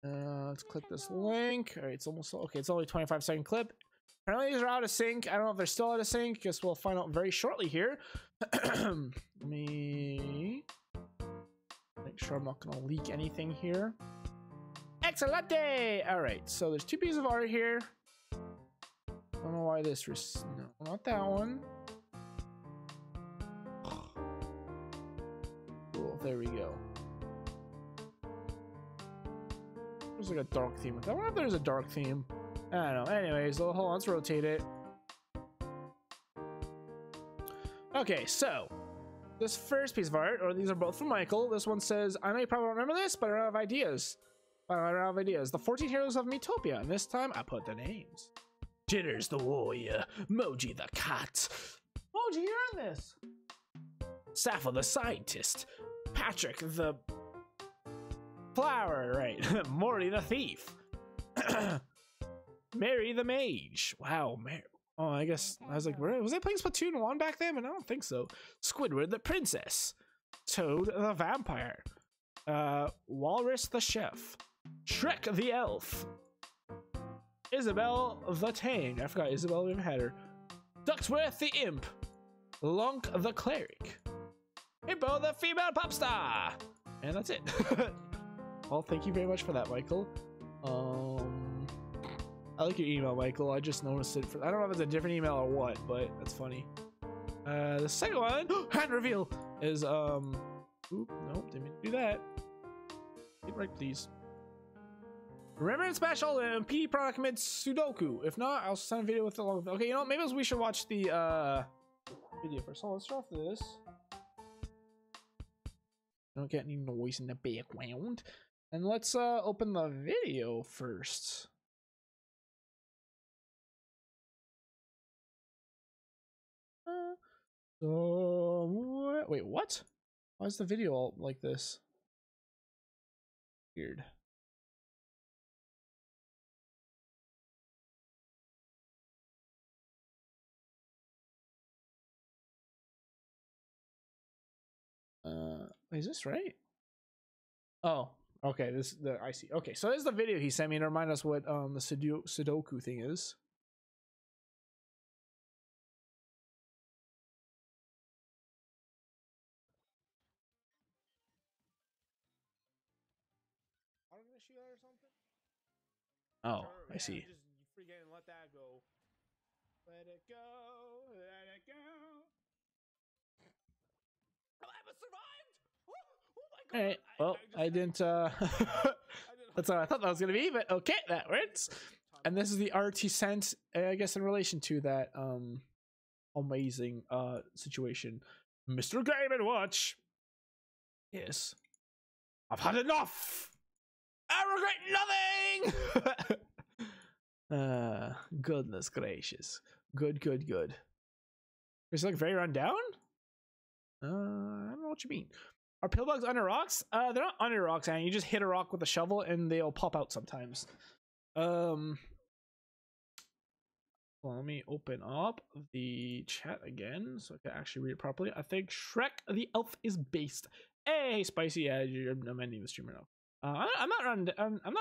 Let's click this link. All right, it's almost okay. It's only a 25-second clip. Apparently these are out of sync. I don't know if they're still out of sync. Guess we'll find out very shortly here. Let me make sure I'm not going to leak anything here. Excellente! All right, so there's 2 pieces of art here. I don't know why this no, not that one. Cool. There we go. There's like a dark theme. I wonder if there's a dark theme. I don't know. Anyways, hold on, let's rotate it. Okay, so this first piece of art, or these are both from Michael. This one says, I know you probably don't remember this, but I don't have ideas. The 14 heroes of Metopia, and this time I put the names. Jitters the warrior, Moji the cat. Moji, you're in this. Sappho the scientist, Patrick the flower, right? Morty the thief, Mary the mage. Wow, Mary. Oh, I guess I was like, was I playing Splatoon 1 back then? But I don't think so. Squidward the princess, Toad the vampire, Walrus the chef, Shrek the elf, Isabel the Tang. I forgot Isabel, we haven't had her. Ducksworth the imp, Lunk the cleric, Hippo the female pop star, and that's it. Well, thank you very much for that, Michael. I like your email, Michael. I just noticed it. I don't know if it's a different email or what, but that's funny. The second one, hand reveal, is oop, nope, didn't mean to do that. Get right, please. Remembrance special and PD product mid Sudoku. If not, I'll send a video with the long. Okay, you know what? Maybe we should watch the video first. So let's start off this. Don't get any noise in the background. And let's open the video first. Wait, what? Why is the video all like this? Weird. Is this right? Oh, okay. I see. Okay, so there's the video he sent me to remind us what the Sudoku thing is. Oh, I see. Just forget and let that go. Let it go. Let it go. I haven't survived. Oh my god. All right. Well, I didn't. That's what I thought that was gonna be, but okay, that works. And this is the art he sent, I guess, in relation to that amazing situation. Mr. Game & Watch. Yes. I've had enough. I regret nothing. Goodness gracious. Good. Is it like very run down? I don't know what you mean. Are pillbugs under rocks? They're not under rocks, and you just hit a rock with a shovel and they'll pop out sometimes. Well, let me open up the chat again so I can actually read it properly. I think Shrek the elf is based. Hey, spicy. Yeah, I'm ending the streamer now. I'm not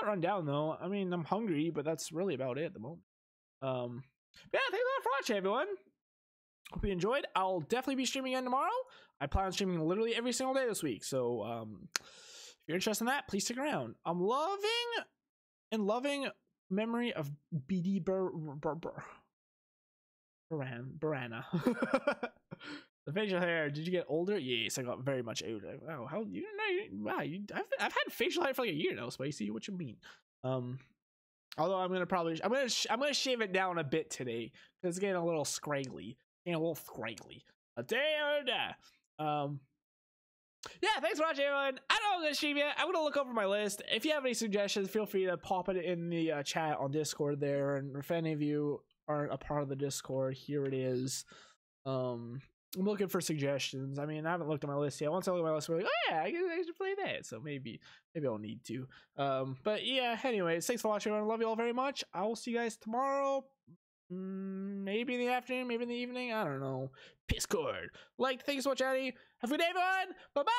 run down though. I mean, I'm hungry, but that's really about it at the moment. Yeah, thanks a lot for watching, everyone. Hope you enjoyed. I'll definitely be streaming again tomorrow. I plan on streaming literally every single day this week. So, if you're interested in that, please stick around. I'm loving memory of BD Barana. The facial hair. Did you get older? Yes, I got very much older. Wow, how you know? Wow, I've had facial hair for like a year now, Spicy. What you mean? Although I'm gonna shave it down a bit today because it's getting a little scraggly, A day or a day. Yeah, thanks for watching, everyone. I don't know if I'm gonna stream yet. I'm gonna look over my list. If you have any suggestions, feel free to pop it in the chat on Discord there. And if any of you aren't a part of the Discord, here it is. I'm looking for suggestions. I mean, I haven't looked at my list yet. Once I look at my list, I'm like, oh yeah, I guess I should play that. So maybe I'll need to. But yeah, anyways, thanks for watching, everyone. I love you all very much. I will see you guys tomorrow. Maybe in the afternoon, maybe in the evening. I don't know. Discord. Thanks so much, Addy. Have a good day, everyone. Bye-bye.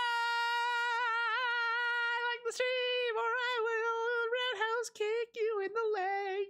Like the stream, or I will roundhouse kick you in the leg.